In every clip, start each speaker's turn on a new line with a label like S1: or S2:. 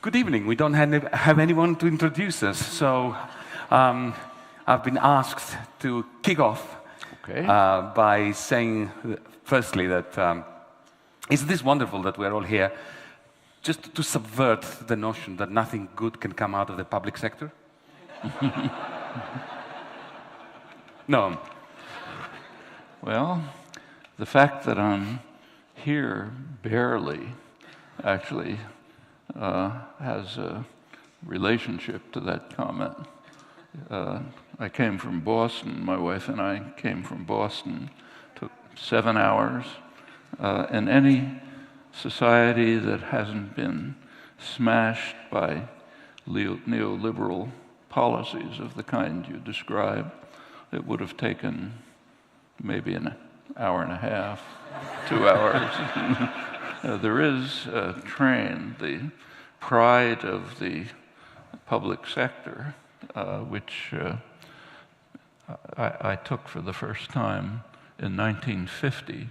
S1: Good evening. We don't have anyone to introduce us, so I've been asked to kick off by saying, firstly, that isn't this wonderful that we're all here just to subvert the notion that nothing good can come out of the public sector? No.
S2: Well, the fact that I'm here barely actually has a relationship to that comment. I came from Boston. My wife and I came from Boston. Took 7 hours. In any society that hasn't been smashed by neoliberal policies of the kind you describe, it would have taken maybe an hour and a half, 2 hours. There is a train, the pride of the public sector, which I took for the first time in 1950,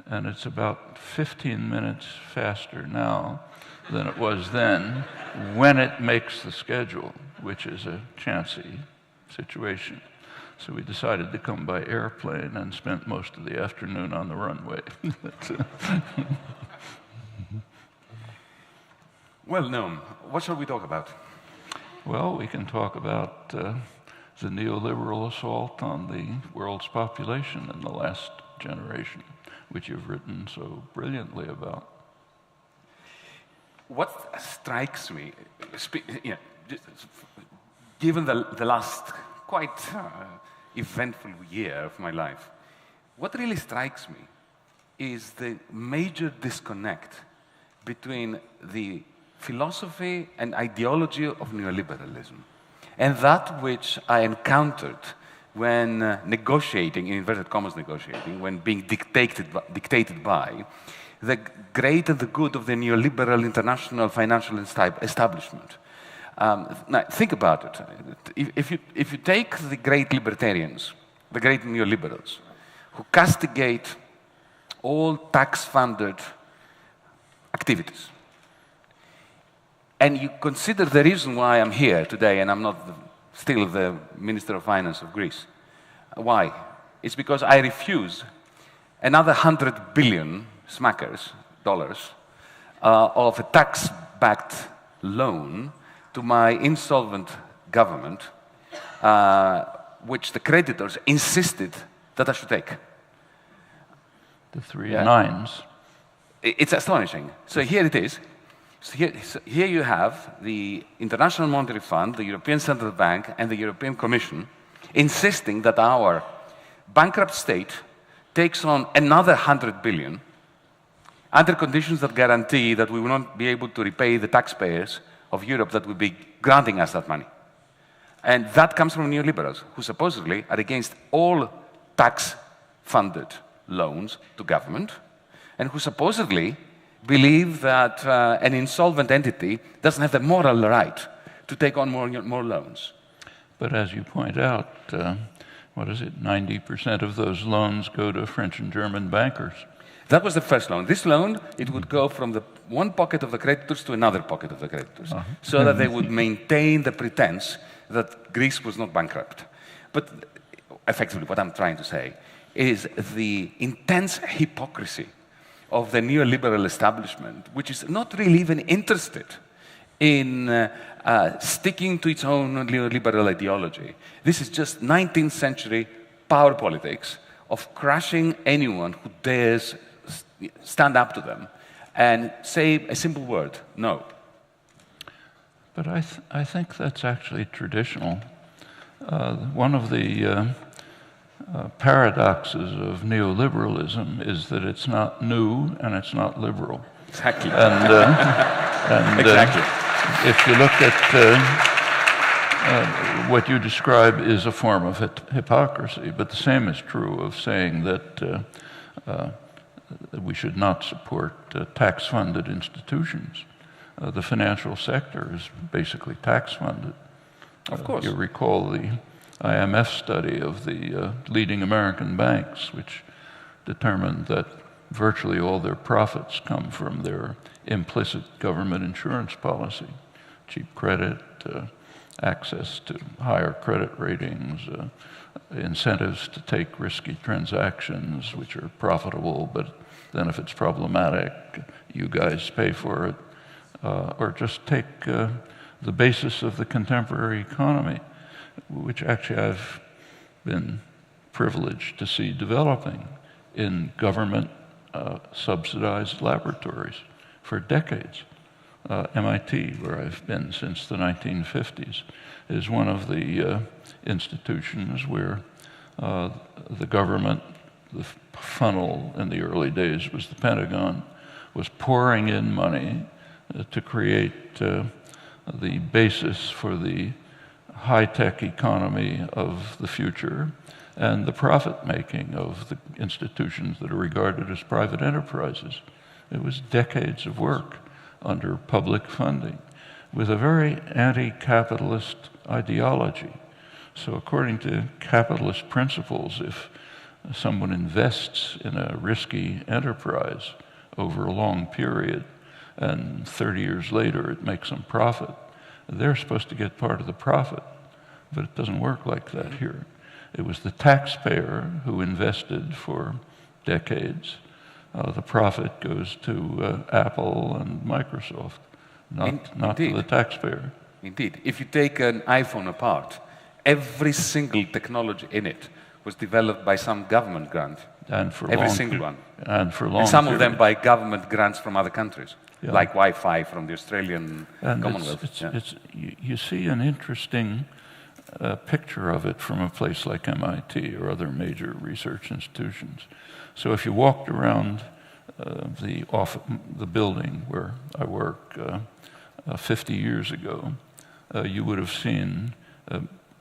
S2: and it's about 15 minutes faster now than it was then when it makes the schedule, which is a chancy situation. So we decided to come by airplane and spent most of the afternoon on the runway.
S1: Well, Noam, what shall we talk about?
S2: Well, we can talk about the neoliberal assault on the world's population in the last generation, which you've written so brilliantly about.
S1: What strikes me, given the last quite eventful year of my life, what really strikes me is the major disconnect between the philosophy and ideology of neoliberalism and that which I encountered when negotiating, in inverted commas negotiating, when being dictated by the great and the good of the neoliberal international financial establishment. Now, think about it. If you take the great libertarians, the great neoliberals, who castigate all tax-funded activities, and you consider the reason why I'm here today and I'm not still the Minister of Finance of Greece. Why? It's because I refuse another 100 billion dollars of a tax-backed loan to my insolvent government, which the creditors insisted that I should take.
S2: The three nines.
S1: It's astonishing. So here it is. So here you have the International Monetary Fund, the European Central Bank, and the European Commission insisting that our bankrupt state takes on another 100 billion under conditions that guarantee that we will not be able to repay the taxpayers of Europe that will be granting us that money. And that comes from neoliberals, who supposedly are against all tax-funded loans to government, and who supposedly believe that an insolvent entity doesn't have the moral right to take on more loans.
S2: But as you point out, 90% of those loans go to French and German bankers.
S1: That was the first loan. This loan, it would go from the one pocket of the creditors to another pocket of the creditors, so that they would maintain the pretense that Greece was not bankrupt. But effectively, what I'm trying to say is the intense hypocrisy of the neoliberal establishment, which is not really even interested in sticking to its own neoliberal ideology. This is just 19th century power politics of crushing anyone who dares stand up to them and say a simple word, no.
S2: But I think that's actually traditional. One of the paradoxes of neoliberalism is that it's not new and it's not liberal.
S1: Exactly.
S2: And exactly. If you look at what you describe is a form of hypocrisy, but the same is true of saying that we should not support tax-funded institutions. The financial sector is basically tax-funded.
S1: Of course.
S2: You recall the IMF study of the leading American banks, which determined that virtually all their profits come from their implicit government insurance policy, cheap credit, access to higher credit ratings, incentives to take risky transactions which are profitable, but then if it's problematic, you guys pay for it. Or just take the basis of the contemporary economy, which actually I've been privileged to see developing in government subsidized laboratories for decades. MIT, where I've been since the 1950s, is one of the institutions where the government, the funnel in the early days was the Pentagon, was pouring in money to create the basis for the high-tech economy of the future and the profit-making of the institutions that are regarded as private enterprises. It was decades of work under public funding with a very anti-capitalist ideology. So according to capitalist principles, if someone invests in a risky enterprise over a long period and 30 years later it makes them profit, they're supposed to get part of the profit. But it doesn't work like that here. It was the taxpayer who invested for decades. The profit goes to Apple and Microsoft, not to the taxpayer.
S1: Indeed. If you take an iPhone apart, every single technology in it was developed by some government grant.
S2: And for
S1: every single one.
S2: And for long
S1: and some
S2: period.
S1: of them by government grants from other countries,
S2: Yeah.
S1: like Wi-Fi from the Australian
S2: And
S1: Commonwealth.
S2: you see an interesting picture of it from a place like MIT or other major research institutions. So if you walked around the building where I work 50 years ago, you would have seen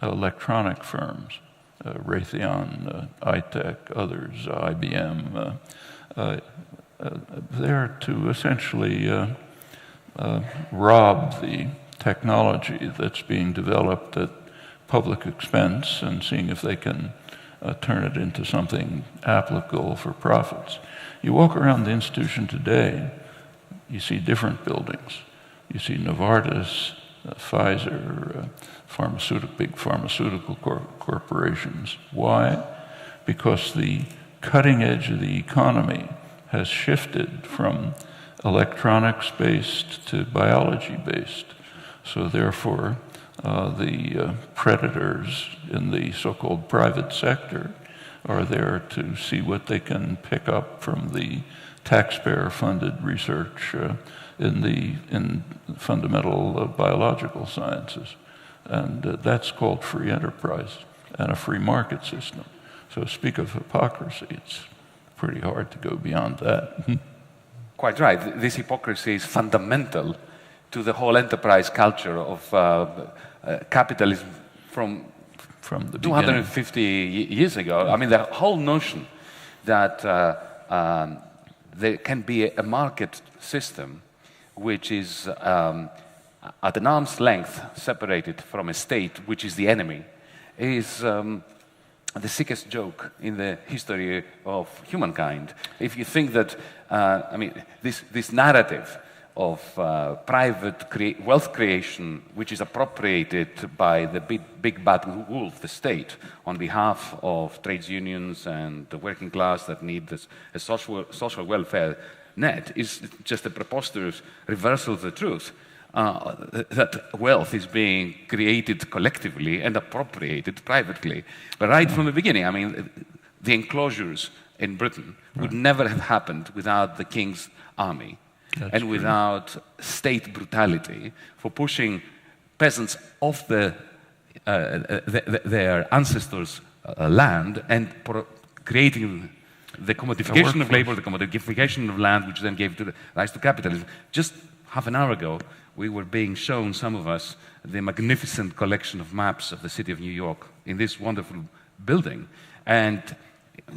S2: electronic firms, Raytheon, iTech, others, IBM, there to essentially rob the technology that's being developed at public expense and seeing if they can turn it into something applicable for profits. You walk around the institution today, you see different buildings. You see Novartis, Pfizer, big pharmaceutical corporations. Why? Because the cutting edge of the economy has shifted from electronics-based to biology-based. So therefore, the predators in the so-called private sector are there to see what they can pick up from the taxpayer-funded research in fundamental biological sciences. And that's called free enterprise and a free market system. So speak of hypocrisy, it's pretty hard to go beyond that.
S1: Quite right. This hypocrisy is fundamental to the whole enterprise culture of capitalism from
S2: the
S1: 250 years ago. I mean, the whole notion that there can be a market system which is at an arm's length separated from a state, which is the enemy, is the sickest joke in the history of humankind. If you think that, I mean, this narrative of private wealth creation, which is appropriated by the big bad wolf, the state, on behalf of trades unions and the working class that need a social welfare net, is just a preposterous reversal of the truth. That wealth is being created collectively and appropriated privately. But right from the beginning, I mean, the enclosures in Britain would never have happened without the king's army. That's true. Without state brutality for pushing peasants off their ancestors' land and creating the commodification of labor, the commodification of land, which then gave rise to capitalism. Just half an hour ago, we were being shown, some of us, the magnificent collection of maps of the city of New York in this wonderful building. And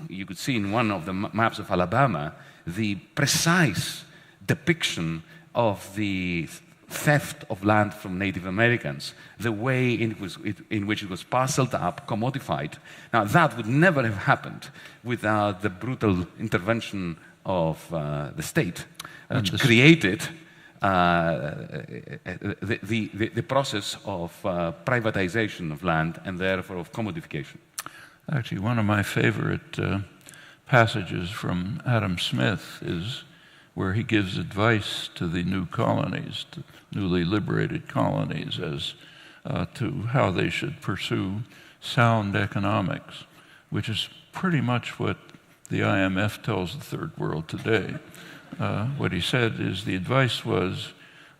S1: you could see in one of the maps of Alabama the precise depiction of the theft of land from Native Americans, the way in which it was parceled up, commodified. Now, that would never have happened without the brutal intervention of the state, which created the process of privatization of land and therefore of commodification.
S2: Actually, one of my favorite passages from Adam Smith is where he gives advice to the new colonies, to newly liberated colonies, as to how they should pursue sound economics, which is pretty much what the IMF tells the third world today. What he said is the advice was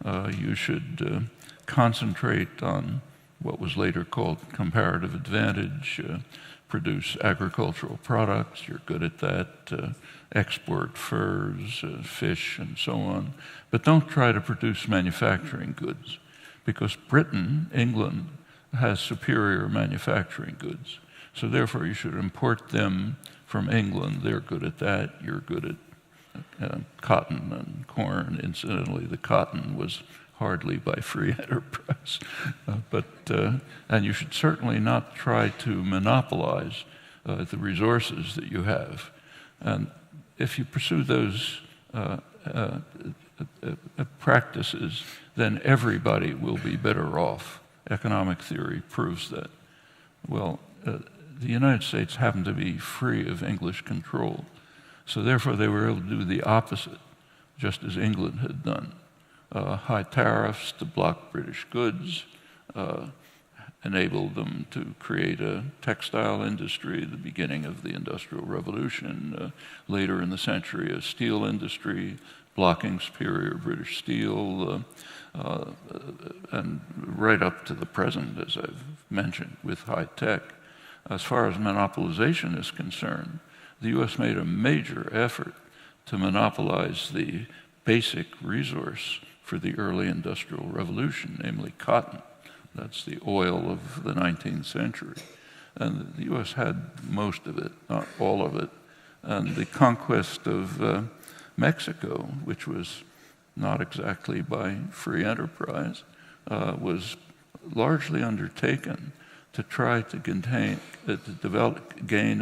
S2: you should concentrate on what was later called comparative advantage, produce agricultural products, you're good at that, export furs, fish, and so on. But don't try to produce manufacturing goods, because Britain, England, has superior manufacturing goods. So therefore, you should import them from England. They're good at that. You're good at cotton and corn. Incidentally, the cotton was hardly by free enterprise. And you should certainly not try to monopolize the resources that you have. And if you pursue those practices, then everybody will be better off. Economic theory proves that. Well, the United States happened to be free of English control, so therefore they were able to do the opposite, just as England had done. High tariffs to block British goods, enabled them to create a textile industry, the beginning of the Industrial Revolution, later in the century a steel industry, blocking superior British steel, and right up to the present, as I've mentioned, with high tech. As far as monopolization is concerned, the U.S. made a major effort to monopolize the basic resource for the early Industrial Revolution, namely cotton. That's the oil of the 19th century. And the U.S. had most of it, not all of it. And the conquest of Mexico, which was not exactly by free enterprise, was largely undertaken to try to gain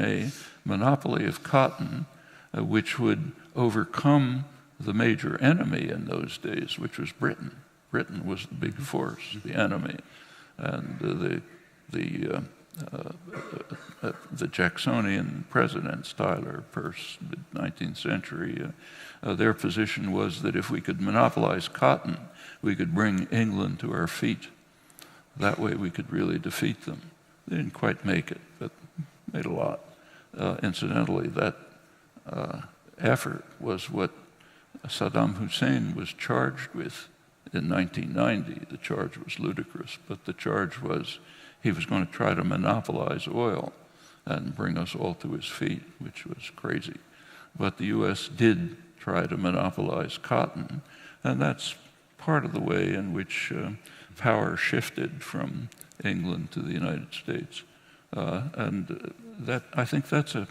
S2: a monopoly of cotton, which would overcome the major enemy in those days, which was Britain. Britain was the big force, the enemy. And the Jacksonian presidents, Tyler, Peirce, mid-19th century, their position was that if we could monopolize cotton, we could bring England to our feet. That way we could really defeat them. They didn't quite make it, but made a lot. Incidentally, that effort was what Saddam Hussein was charged with in 1990. The charge was ludicrous, but the charge was he was going to try to monopolize oil and bring us all to his feet, which was crazy. But the U.S. did try to monopolize cotton, and that's part of the way in which power shifted from England to the United States. I think that's a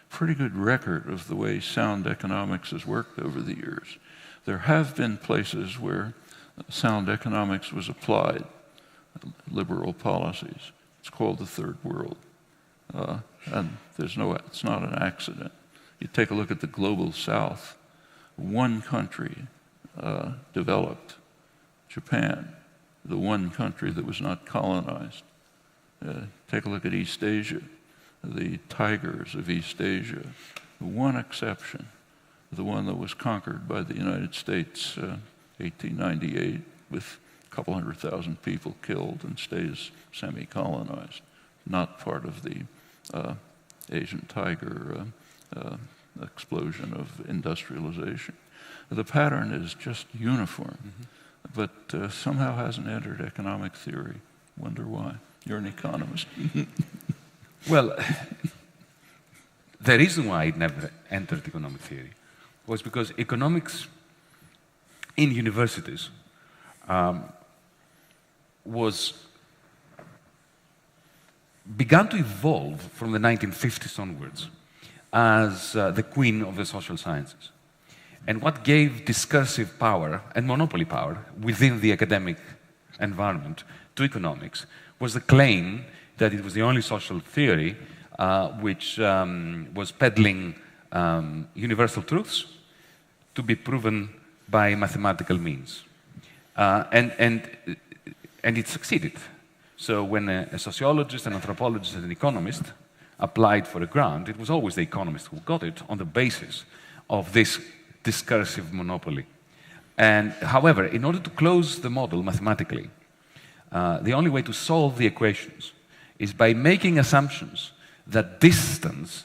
S2: pretty good record of the way sound economics has worked over the years. There have been places where sound economics was applied, liberal policies. It's called the third world. And it's not an accident. You take a look at the global south. One country developed, Japan, the one country that was not colonized. Take a look at East Asia, the tigers of East Asia. One exception, the one that was conquered by the United States, 1898, with a couple 100,000 people killed and stays semi-colonized, not part of the Asian tiger explosion of industrialization. The pattern is just uniform, but somehow hasn't entered economic theory. Wonder why. You're an economist.
S1: Well, the reason why it never entered economic theory was because economics in universities began to evolve from the 1950s onwards as the queen of the social sciences. And what gave discursive power and monopoly power within the academic environment to economics was the claim that it was the only social theory which was peddling universal truths to be proven by mathematical means. And it succeeded. So when a sociologist, an anthropologist, and an economist applied for a grant, it was always the economist who got it on the basis of this discursive monopoly. And however, in order to close the model mathematically, the only way to solve the equations is by making assumptions that distance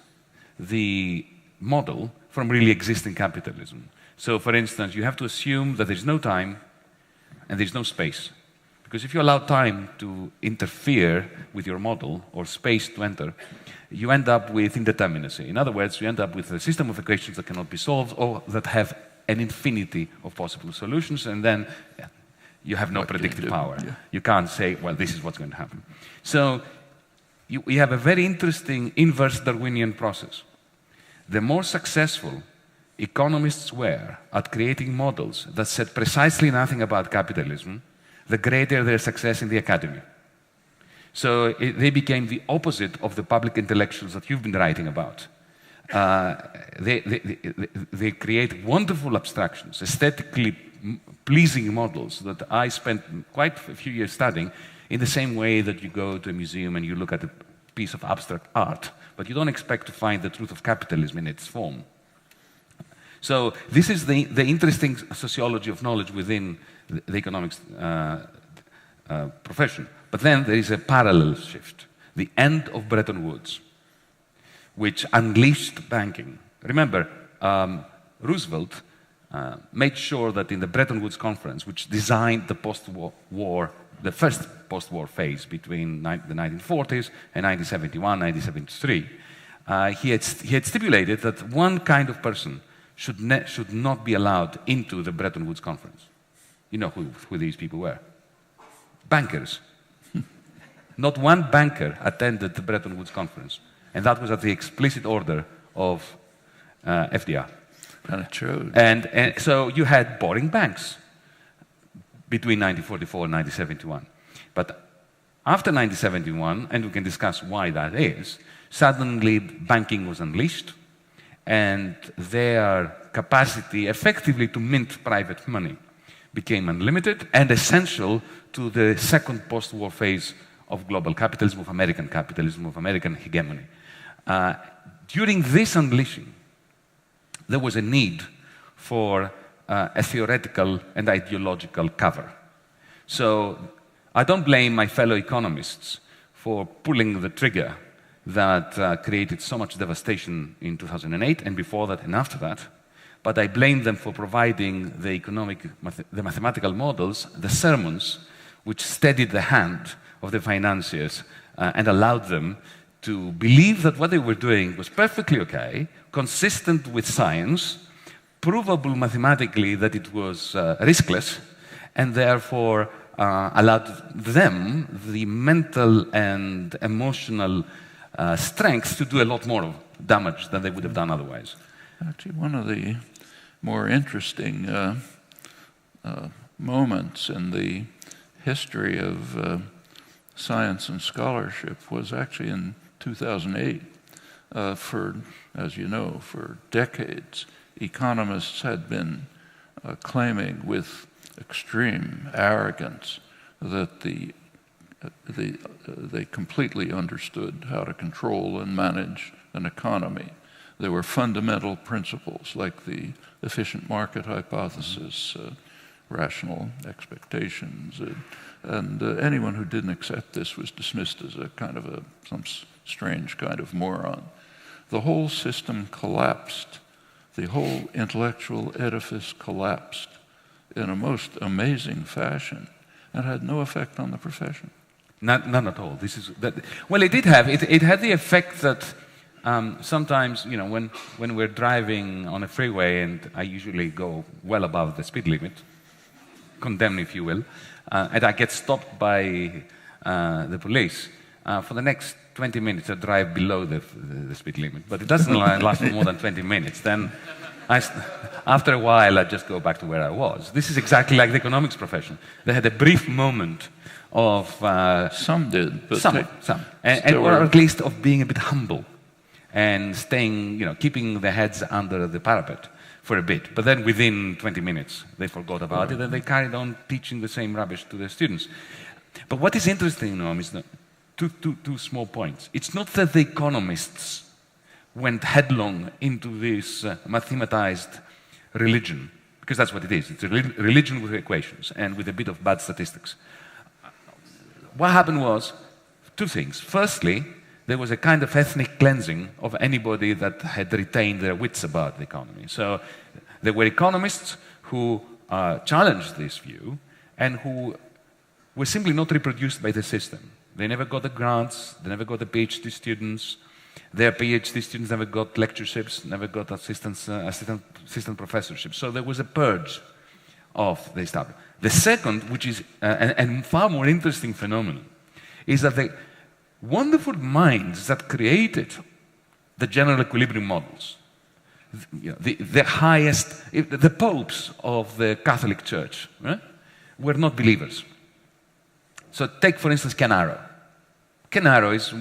S1: the model from really existing capitalism. So for instance, you have to assume that there's no time and there's no space. Because if you allow time to interfere with your model or space to enter, you end up with indeterminacy. In other words, you end up with a system of equations that cannot be solved or that have an infinity of possible solutions, and then you have no predictive power. Yeah. You can't say, well, this is what's going to happen. So we have a very interesting inverse Darwinian process. The more successful economists were at creating models that said precisely nothing about capitalism, the greater their success in the academy. So they became the opposite of the public intellectuals that you've been writing about. They create wonderful abstractions, aesthetically pleasing models that I spent quite a few years studying, in the same way that you go to a museum and you look at a piece of abstract art, but you don't expect to find the truth of capitalism in its form. So this is the interesting sociology of knowledge within the economics profession. But then there is a parallel shift, the end of Bretton Woods, which unleashed banking. Remember, Roosevelt made sure that in the Bretton Woods Conference, which designed the post-war, the first post-war phase between the 1940s and 1971, 1973, he had stipulated that one kind of person should not be allowed into the Bretton Woods Conference. You know who these people were? Bankers. Not one banker attended the Bretton Woods Conference, and that was at the explicit order of FDR.
S2: True.
S1: And so you had boring banks between 1944 and 1971. But after 1971, and we can discuss why that is, suddenly banking was unleashed, and their capacity effectively to mint private money became unlimited and essential to the second post-war phase of global capitalism, of American hegemony. During this unleashing, there was a need for a theoretical and ideological cover. So I don't blame my fellow economists for pulling the trigger that created so much devastation in 2008 and before that and after that, but I blame them for providing the mathematical models, the sermons, which steadied the hand of the financiers and allowed them to believe that what they were doing was perfectly okay, consistent with science, provable mathematically that it was riskless, and therefore allowed them the mental and emotional strength to do a lot more damage than they would have done otherwise.
S2: Actually, one of the more interesting moments in the history of science and scholarship was actually in 2008. As you know, for decades, economists had been claiming with extreme arrogance that they completely understood how to control and manage an economy. There were fundamental principles like the efficient market hypothesis, rational expectations, and anyone who didn't accept this was dismissed as a kind of some strange kind of moron. The whole system collapsed. The whole intellectual edifice collapsed in a most amazing fashion and had no effect on the profession.
S1: None at all. Well, it did have. It had the effect that sometimes, when we're driving on a freeway, and I usually go well above the speed limit, condemn, if you will, and I get stopped by the police. For the next 20 minutes, I drive below the speed limit, but it doesn't last for more than 20 minutes. Then, after a while, I just go back to where I was. This is exactly like the economics profession. They had a brief moment of...
S2: some did, but...
S1: Some. Or at least of being a bit humble and staying, keeping their heads under the parapet for a bit. But then within 20 minutes, they forgot about it and they carried on teaching the same rubbish to their students. But what is interesting, Noam, is that two small points. It's not that the economists went headlong into this mathematized religion, because that's what it is. It's a religion with equations and with a bit of bad statistics. What happened was two things. Firstly, there was a kind of ethnic cleansing of anybody that had retained their wits about the economy. So there were economists who challenged this view and who were simply not reproduced by the system. They never got the grants, they never got the PhD students, their PhD students never got lectureships, never got assistant professorships. So there was a purge of the establishment. The second, which is a far more interesting phenomenon, is that the wonderful minds that created the general equilibrium models, the highest, the popes of the Catholic Church, were not believers. So take, for instance, Ken Arrow. Ken Arrow is,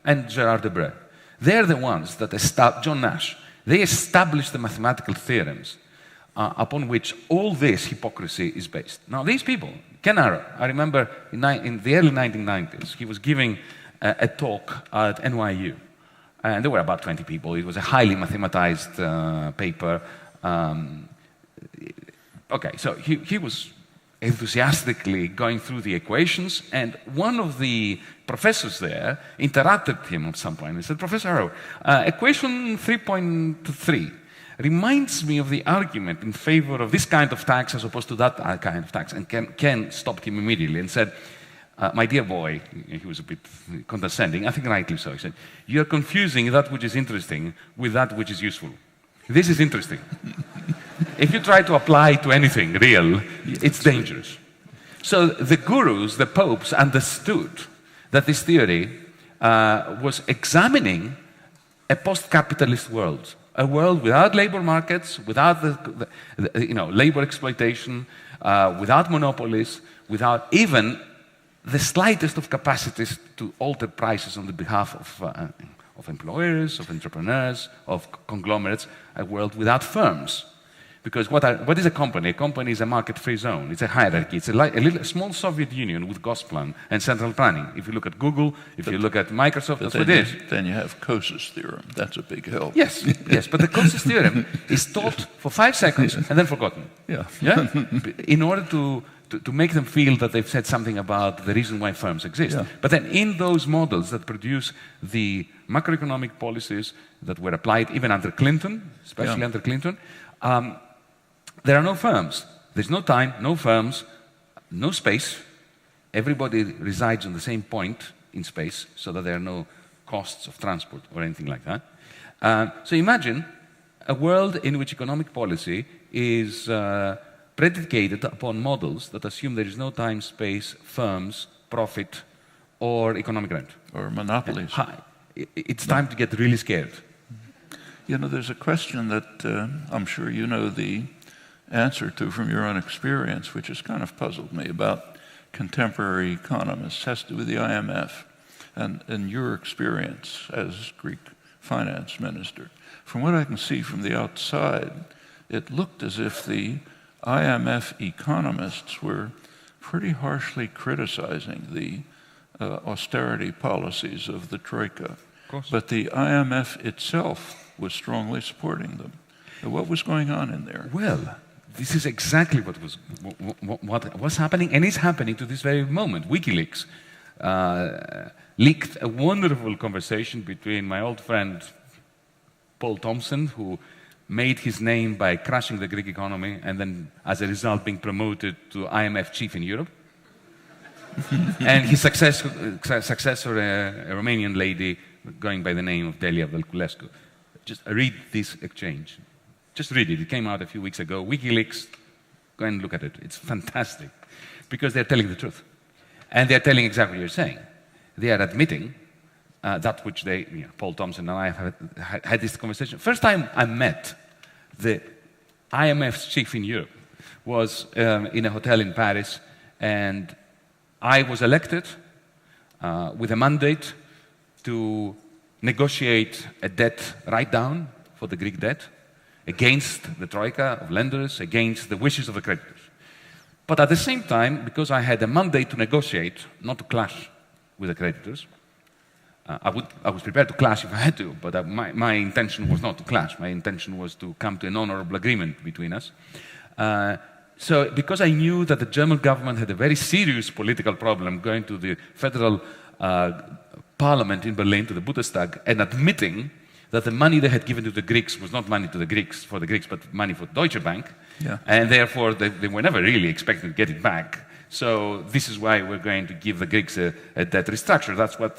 S1: and Gerard Debreu. They're the ones that John Nash, they established the mathematical theorems upon which all this hypocrisy is based. Now, these people, Ken Arrow, I remember in the early 1990s, he was giving a talk at NYU. And there were about 20 people. It was a highly mathematized paper. Okay, so he was enthusiastically going through the equations, and one of the professors there interrupted him at some point and said, Professor Arrow, equation 3.3 reminds me of the argument in favor of this kind of tax as opposed to that kind of tax. And Ken stopped him immediately and said, my dear boy, he was a bit condescending, I think rightly so, he said, you're confusing that which is interesting with that which is useful. This is interesting. If you try to apply to anything real, it's dangerous. So the gurus, the popes, understood that this theory was examining a post-capitalist world, a world without labor markets, without labor exploitation, without monopolies, without even the slightest of capacities to alter prices on the behalf of employers, of entrepreneurs, of conglomerates, a world without firms. Because what is a company? A company is a market-free zone. It's a hierarchy. It's a small Soviet Union with Gosplan and central planning. If you look at Google, if you look at Microsoft, that's what it is.
S2: Then you have Coase's theorem. That's a big help.
S1: Yes, yes. But the Coase's theorem is taught for 5 seconds and then forgotten.
S2: Yeah.
S1: In order to make them feel that they've said something about the reason why firms exist. Yeah. But then in those models that produce the macroeconomic policies that were applied even under Clinton, especially under Clinton, there are no firms. There's no time, no firms, no space. Everybody resides on the same point in space so that there are no costs of transport or anything like that. So imagine a world in which economic policy is predicated upon models that assume there is no time, space, firms, profit, or economic rent.
S2: Or monopolies.
S1: It's time to get really scared.
S2: There's a question that I'm sure you know the answer to from your own experience, which has kind of puzzled me about contemporary economists. It has to do with the IMF and your experience as Greek finance minister. From what I can see from the outside, it looked as if the IMF economists were pretty harshly criticizing the austerity policies of the Troika. But the IMF itself was strongly supporting them. What was going on in there?
S1: Well, this is exactly what was happening, and is happening to this very moment. WikiLeaks leaked a wonderful conversation between my old friend Paul Thompson, who made his name by crashing the Greek economy and then, as a result, being promoted to IMF chief in Europe. And his successor, a Romanian lady going by the name of Delia Velculescu. Just read this exchange. Just read it. It came out a few weeks ago. WikiLeaks Go and look at it. It's fantastic because they're telling the truth. And they're telling exactly what you're saying. They are admitting that which they, Paul Thompson and I have had this conversation. First time I met the IMF's chief in Europe was in a hotel in Paris, and I was elected with a mandate to negotiate a debt write-down for the Greek debt against the troika of lenders, against the wishes of the creditors. But at the same time, because I had a mandate to negotiate, not to clash with the creditors, I was prepared to clash if I had to, but my intention was not to clash. My intention was to come to an honorable agreement between us. So because I knew that the German government had a very serious political problem going to the federal parliament in Berlin, to the Bundestag, and admitting that the money they had given to the Greeks was not money to the Greeks, for the Greeks, but money for Deutsche Bank. Yeah. And therefore, they were never really expecting to get it back. So this is why we're going to give the Greeks a debt restructure. That's what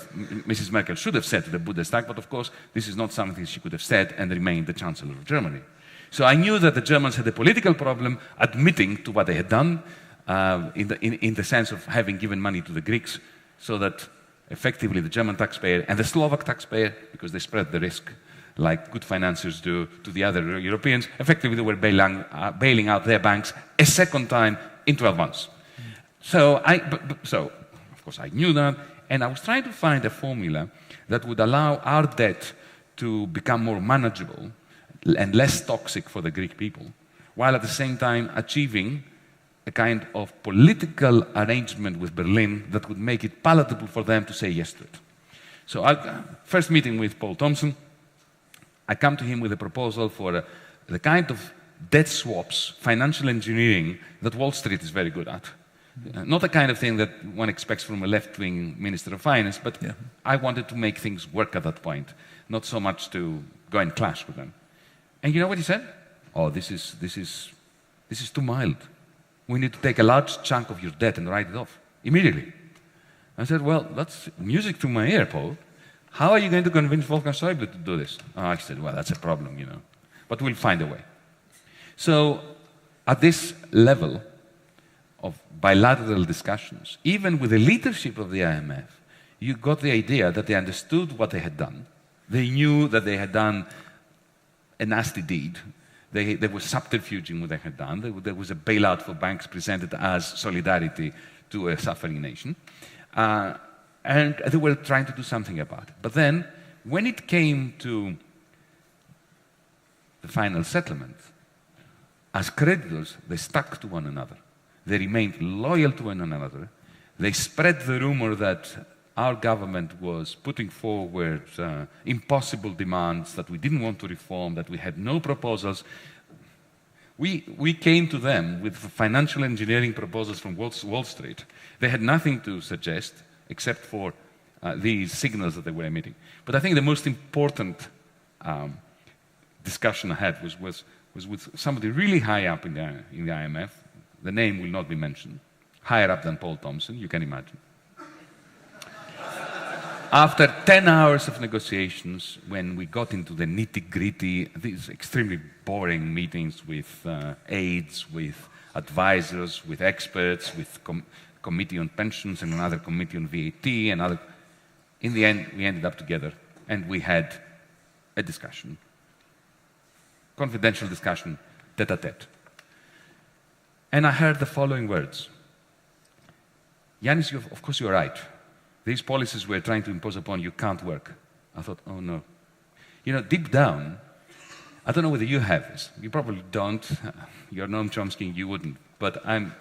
S1: Mrs. Merkel should have said to the Bundestag, but of course, this is not something she could have said and remained the Chancellor of Germany. So I knew that the Germans had a political problem admitting to what they had done in the sense of having given money to the Greeks, so that effectively the German taxpayer and the Slovak taxpayer, because they spread the risk like good financiers do to the other Europeans, effectively they were bailing out their banks a second time in 12 months. So, of course, I knew that, and I was trying to find a formula that would allow our debt to become more manageable and less toxic for the Greek people, while at the same time achieving a kind of political arrangement with Berlin that would make it palatable for them to say yes to it. So, first meeting with Paul Thompson, I come to him with a proposal for the kind of debt swaps, financial engineering that Wall Street is very good at. Not the kind of thing that one expects from a left-wing Minister of Finance, but I wanted to make things work at that point, not so much to go and clash with them. And you know what he said? Oh, this is too mild. We need to take a large chunk of your debt and write it off immediately. I said, well, that's music to my ear, Paul. How are you going to convince Wolfgang Schäuble to do this? Oh, he said, well, that's a problem, but we'll find a way. So at this level of bilateral discussions, even with the leadership of the IMF, you got the idea that they understood what they had done. They knew that they had done a nasty deed. They were subterfuging what they had done. There was a bailout for banks presented as solidarity to a suffering nation. And they were trying to do something about it. But then, when it came to the final settlement, as creditors, they stuck to one another. They remained loyal to one another. They spread the rumor that our government was putting forward impossible demands, that we didn't want to reform, that we had no proposals. We came to them with financial engineering proposals from Wall Street. They had nothing to suggest except for these signals that they were emitting. But I think the most important discussion I had was with somebody really high up in the IMF. The name will not be mentioned. Higher up than Paul Thompson, you can imagine. After 10 hours of negotiations, when we got into the nitty-gritty, these extremely boring meetings with aides, with advisors, with experts, with committee on pensions and another committee on VAT, in the end, we ended up together and we had a discussion, confidential discussion, tête-à-tête. And I heard the following words. Yanis, of course you're right. These policies we're trying to impose upon you can't work. I thought, oh no. Deep down, I don't know whether you have this. You probably don't. You're Noam Chomsky, you wouldn't. But I'm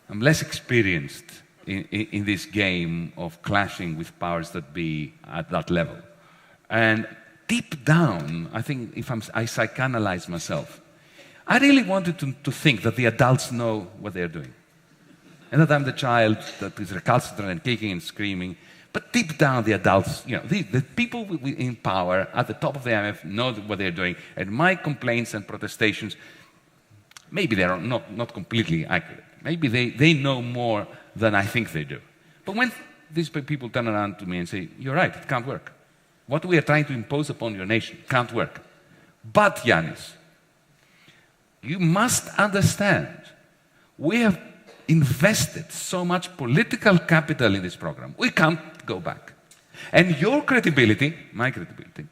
S1: less experienced in this game of clashing with powers that be at that level. And deep down, I think if I psychoanalyze myself, I really wanted to think that the adults know what they're doing. And that I'm the child that is recalcitrant and kicking and screaming. But deep down, the adults, the people in power at the top of the IMF know what they're doing. And my complaints and protestations, maybe they're not completely accurate. Maybe they know more than I think they do. But when these people turn around to me and say, you're right, it can't work. What we are trying to impose upon your nation can't work. But, Yanis, you must understand We have invested so much political capital in this program. We can't go back. And your credibility, my credibility,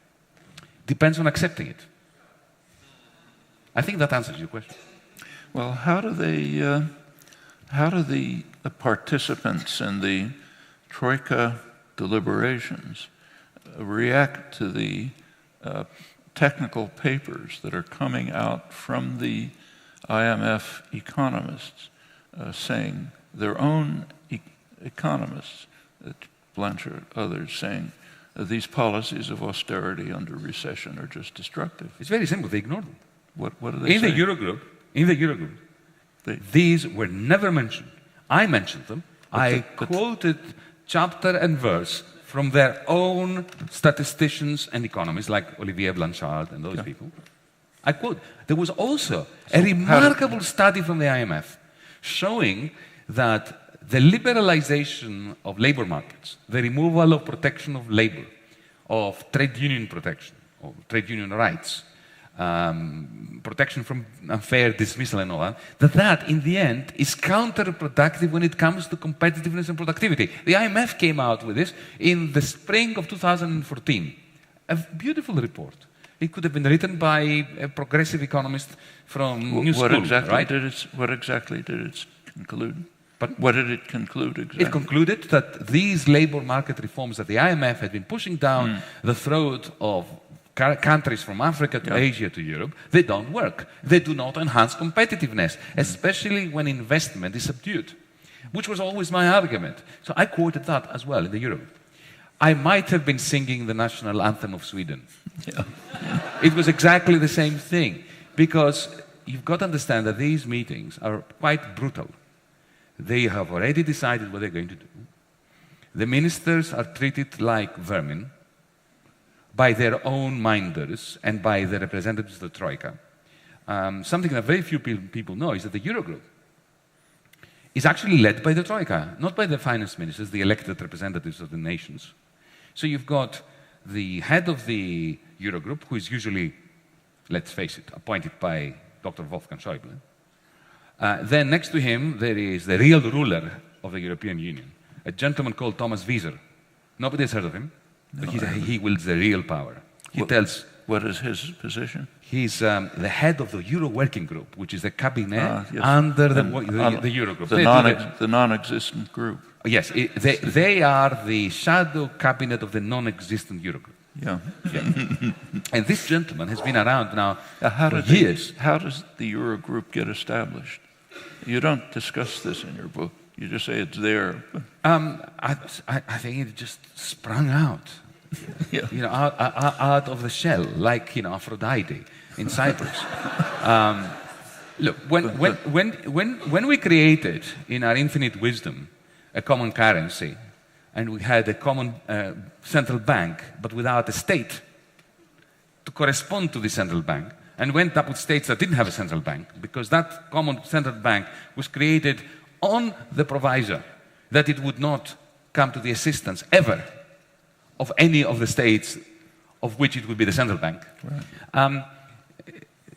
S1: depends on accepting it. I think that answers your question.
S2: Well, how do the participants in the Troika deliberations react to the technical papers that are coming out from the IMF economists saying, their own economists, Blanchard, others saying, these policies of austerity under recession are just destructive?
S1: It's very simple. They ignored them.
S2: What do they say?
S1: In the Eurogroup, these were never mentioned. I mentioned them. I quoted chapter and verse from their own statisticians and economists, like Olivier Blanchard and those people. I quote. There was also a remarkable study from the IMF showing that the liberalization of labor markets, the removal of protection of labor, of trade union protection, of trade union rights, protection from unfair dismissal and all that in the end is counterproductive when it comes to competitiveness and productivity. The IMF came out with this in the spring of 2014. A beautiful report. It could have been written by a progressive economist from New School, right?
S2: What exactly did it conclude? But what did it conclude exactly?
S1: It concluded that these labor market reforms that the IMF had been pushing down the throat of countries from Africa to Asia to Europe, they don't work. They do not enhance competitiveness, especially when investment is subdued, which was always my argument. So I quoted that as well in the Eurogroup. I might have been singing the national anthem of Sweden. It was exactly the same thing, because you've got to understand that these meetings are quite brutal. They have already decided what they're going to do. The ministers are treated like vermin by their own minders and by the representatives of the Troika. Something that very few people know is that the Eurogroup is actually led by the Troika, not by the finance ministers, the elected representatives of the nations. So you've got the head of the Eurogroup, who is usually, let's face it, appointed by Dr. Wolfgang Schäuble. Then next to him, there is the real ruler of the European Union, a gentleman called Thomas Wieser. Nobody has heard of him. But he wields the real power.
S2: What is his position?
S1: He's the head of the Euro Working Group, which is the cabinet under the Euro Group.
S2: The non-existent group.
S1: Yes, they are the shadow cabinet of the non-existent Euro Group.
S2: Yeah.
S1: And this gentleman has been around now for years.
S2: How does the Euro Group get established? You don't discuss this in your book. You just say it's there.
S1: I think it just sprung out, out of the shell, like Aphrodite in Cyprus. Look, when we created in our infinite wisdom a common currency, and we had a common central bank, but without a state to correspond to the central bank, and went up with states that didn't have a central bank, because that common central bank was created on the proviso that it would not come to the assistance ever of any of the states of which it would be the central bank. Right.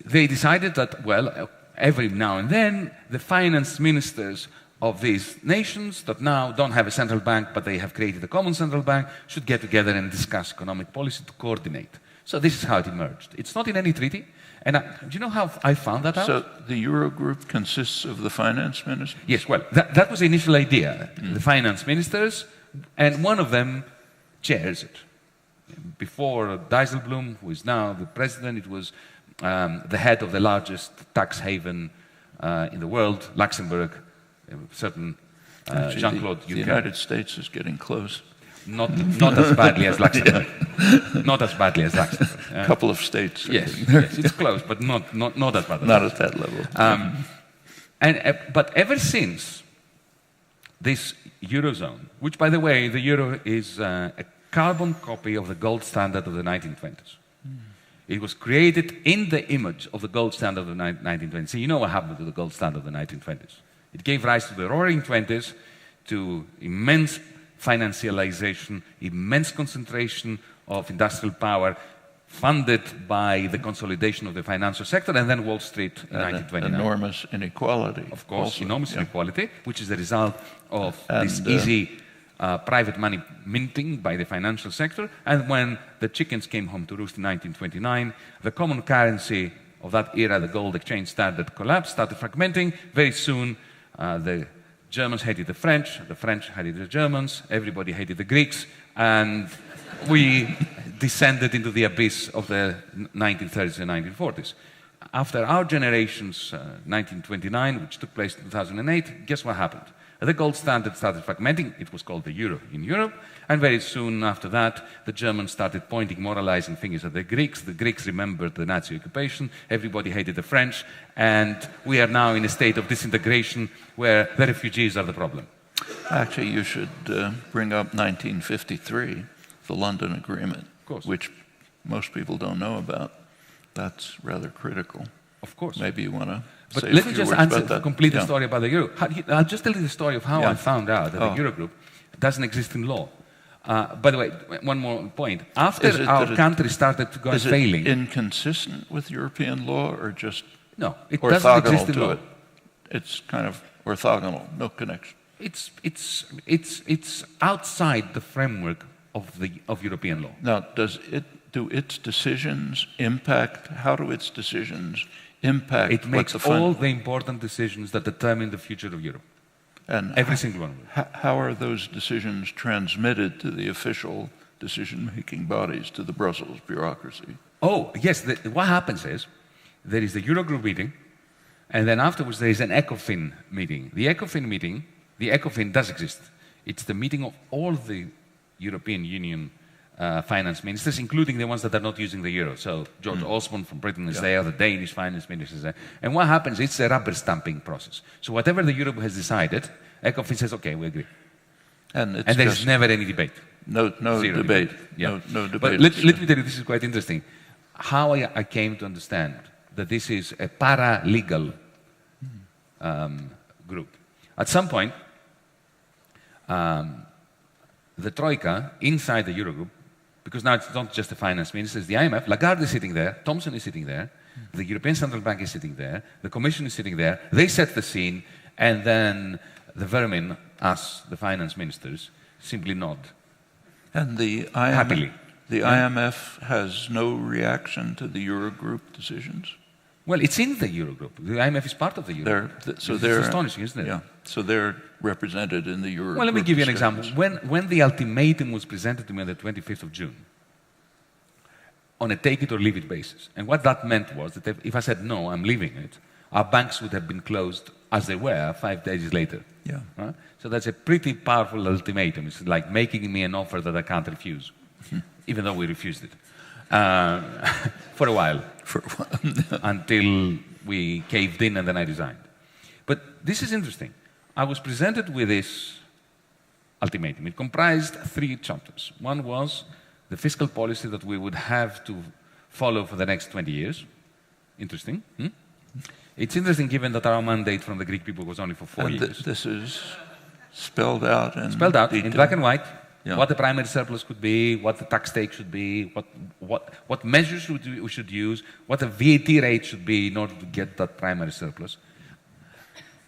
S1: They decided that, well, every now and then, the finance ministers of these nations that now don't have a central bank, but they have created a common central bank, should get together and discuss economic policy to coordinate. So this is how it emerged. It's not in any treaty. And do you know how I found that out?
S2: So the Eurogroup consists of the finance ministers?
S1: Yes, well, that was the initial idea. The finance ministers, and one of them chairs it. Before Dijsselbloem, who is now the president, it was the head of the largest tax haven in the world, Luxembourg, certain Jean-Claude Juncker.
S2: The United States is getting close.
S1: Not as badly as Luxembourg. Not as badly as Luxembourg.
S2: A couple of states.
S1: Yes, it's close, but not as bad.
S2: Not at that level.
S1: But ever since this Eurozone, which, by the way, the Euro is a carbon copy of the gold standard of the 1920s. It was created in the image of the gold standard of the 1920s. So you know what happened to the gold standard of the 1920s. It gave rise to the Roaring Twenties, to immense financialization, immense concentration of industrial power, funded by the consolidation of the financial sector, and then Wall Street in 1929.
S2: Enormous inequality.
S1: Of course,
S2: also.
S1: enormous inequality, which is the result of this
S2: And,
S1: easy private money minting by the financial sector. And when the chickens came home to roost in 1929, the common currency of that era, the gold exchange, started collapse, started fragmenting. Very soon, the Germans hated the French hated the Germans, everybody hated the Greeks, and we descended into the abyss of the 1930s and 1940s. After our generation's 1929, which took place in 2008, guess what happened? The gold standard started fragmenting. It was called the euro in Europe. And very soon after that, the Germans started pointing moralizing fingers at the Greeks. The Greeks remembered the Nazi occupation. Everybody hated the French. And we are now in a state of disintegration where the refugees are the problem.
S2: Actually, you should bring up 1953, the London Agreement, which most people don't know about. That's rather critical.
S1: Of course.
S2: Maybe you want to
S1: But
S2: say
S1: let
S2: a
S1: me
S2: few
S1: just
S2: words
S1: answer
S2: about that.
S1: to complete the story about the euro. I'll just tell you the story of how I found out that the Eurogroup doesn't exist in law. By the way, one more point. After our country started to go failing...
S2: Is it inconsistent with European law or just
S1: no, it doesn't exist in law.
S2: It's kind of orthogonal, no connection.
S1: It's outside the framework of European law.
S2: Now, do its decisions impact, how do its decisions impact
S1: it makes all the important decisions that determine the future of Europe.
S2: And
S1: every single one of them.
S2: How are those decisions transmitted to the official decision-making bodies, to the Brussels bureaucracy?
S1: Oh, yes. What happens is there is the Eurogroup meeting, and then afterwards there is an ECOFIN meeting. The ECOFIN does exist. It's the meeting of all the European Union finance ministers, including the ones that are not using the euro. So George Osborne from Britain is there, the Danish finance minister is there. And what happens, it's a rubber stamping process. So whatever the Europe has decided, ECOFIN says, okay, we agree. And there's never any debate.
S2: No debate.
S1: Yeah.
S2: No debate.
S1: But let me tell you, this is quite interesting. How I came to understand that this is a paralegal group. At some point, the Troika inside the Eurogroup, because now it's not just the finance ministers, the IMF, Lagarde is sitting there, Thompson is sitting there, the European Central Bank is sitting there, the Commission is sitting there, they set the scene, and then the vermin, us, the finance ministers, simply nod.
S2: And the IMF,
S1: happily.
S2: The IMF has no reaction to the Eurogroup decisions?
S1: Well, it's in the Eurogroup. The IMF is part of the Eurogroup.
S2: So
S1: it's astonishing, isn't it?
S2: Yeah. So they're represented in the Eurogroup.
S1: Well, let me give you an example. When the ultimatum was presented to me on the 25th of June, on a take-it-or-leave-it basis, and what that meant was that if I said, no, I'm leaving it, our banks would have been closed as they were 5 days later.
S2: Yeah.
S1: Right? So that's a pretty powerful ultimatum. It's like making me an offer that I can't refuse, even though we refused it. For a while. Until we caved in and then I resigned. But this is interesting. I was presented with this ultimatum. It comprised 3 chapters. One was the fiscal policy that we would have to follow for the next 20 years. Interesting. It's interesting given that our mandate from the Greek people was only for 4 years.
S2: This is spelled out in
S1: in black and white. Yeah. What the primary surplus could be, what the tax take should be, what measures we should use, what the VAT rate should be in order to get that primary surplus.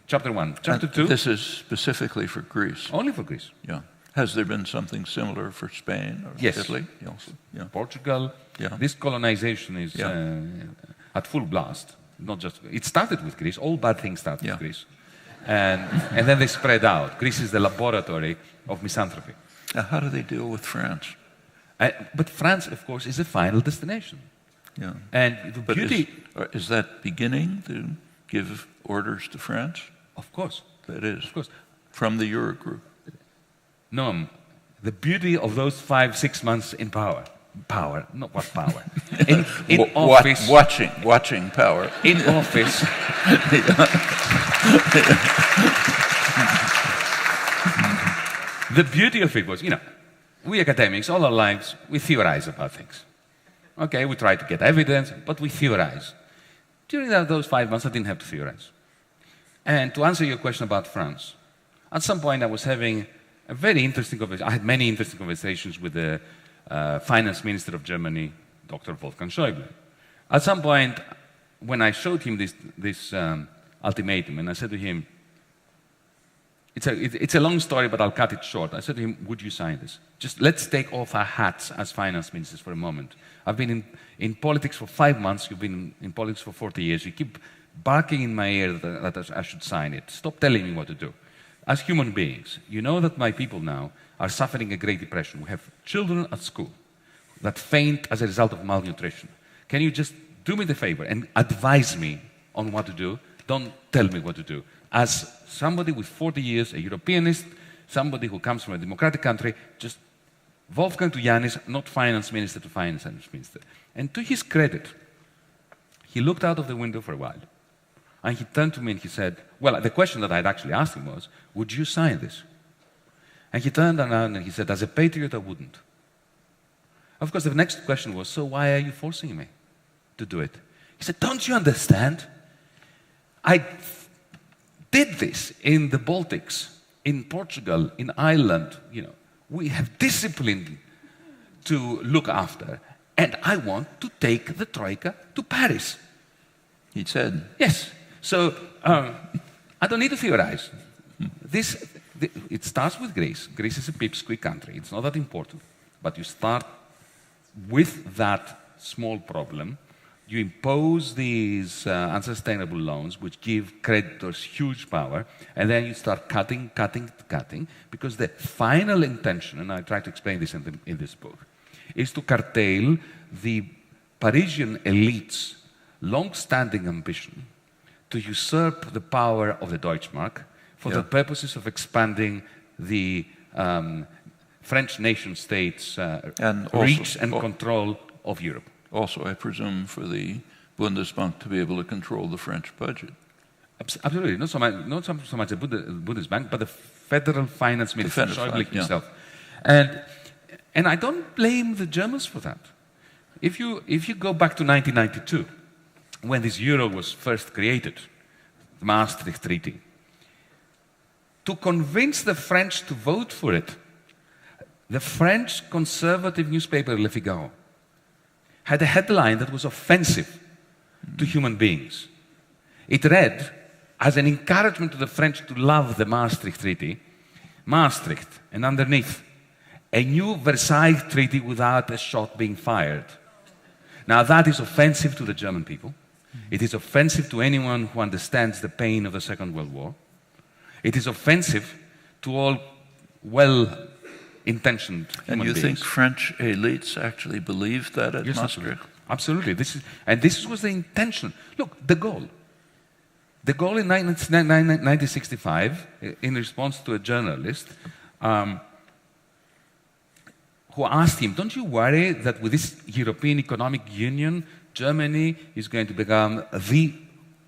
S1: Chapter 1. Chapter 2.
S2: This is specifically for Greece.
S1: Only for Greece.
S2: Yeah. Has there been something similar for Spain or Italy?
S1: Yes. Yeah. Portugal. Yeah. This colonization is at full blast. Not just it started with Greece. All bad things start with Greece, and then they spread out. Greece is the laboratory of misanthropy.
S2: Now, how do they deal with France?
S1: But France, of course, is the final destination.
S2: Yeah.
S1: And the beauty...
S2: Is that beginning to give orders to France?
S1: Of course.
S2: That is.
S1: Of course.
S2: From the Eurogroup.
S1: Noam, the beauty of those 5-6 months in power. Not what power. In office...
S2: Watching power.
S1: In office... The beauty of it was, we academics, all our lives, we theorize about things. Okay, we try to get evidence, but we theorize. During those 5 months, I didn't have to theorize. And to answer your question about France, at some point I was having a very interesting conversation. I had many interesting conversations with the finance minister of Germany, Dr. Wolfgang Schäuble. At some point, when I showed him this ultimatum, and I said to him, it's a long story, but I'll cut it short. I said to him, would you sign this? Just let's take off our hats as finance ministers for a moment. I've been in politics for 5 months. You've been in politics for 40 years. You keep barking in my ear that I should sign it. Stop telling me what to do. As human beings, you know that my people now are suffering a Great Depression. We have children at school that faint as a result of malnutrition. Can you just do me the favor and advise me on what to do? Don't tell me what to do. As somebody with 40 years, a Europeanist, somebody who comes from a democratic country, just Wolfgang to Yanis, not finance minister to finance minister. And to his credit, he looked out of the window for a while. And he turned to me and he said, well, the question that I'd actually asked him was, would you sign this? And he turned around and he said, as a patriot, I wouldn't. Of course, the next question was, so why are you forcing me to do it? He said, don't you understand? I did this in the Baltics, in Portugal, in Ireland. You know, we have discipline to look after, and I want to take the Troika to Paris.
S2: He said.
S1: Yes. So I don't need to theorize. It starts with Greece. Greece is a pipsqueak country. It's not that important. But you start with that small problem. You impose these unsustainable loans, which give creditors huge power, and then you start cutting, because the final intention, and I try to explain this in this book, is to curtail the Parisian elite's long-standing ambition to usurp the power of the Deutschmark for the purposes of expanding the French nation-state's reach and control of Europe.
S2: Also, I presume, for the Bundesbank to be able to control the French budget.
S1: Absolutely. Not so much the Bundesbank, but the federal finance minister, Schäuble himself. And I don't blame the Germans for that. If you go back to 1992, when this euro was first created, the Maastricht Treaty, to convince the French to vote for it, the French conservative newspaper Le Figaro had a headline that was offensive to human beings. It read, as an encouragement to the French to love the Maastricht Treaty, Maastricht, and underneath, a new Versailles Treaty without a shot being fired. Now that is offensive to the German people. It is offensive to anyone who understands the pain of the Second World War. It is offensive to all well-intentioned human beings.
S2: And you think French elites actually believed that at Maastricht?
S1: Absolutely. This was the intention. Look, de Gaulle in 1965, in response to a journalist who asked him, don't you worry that with this European Economic Union, Germany is going to become the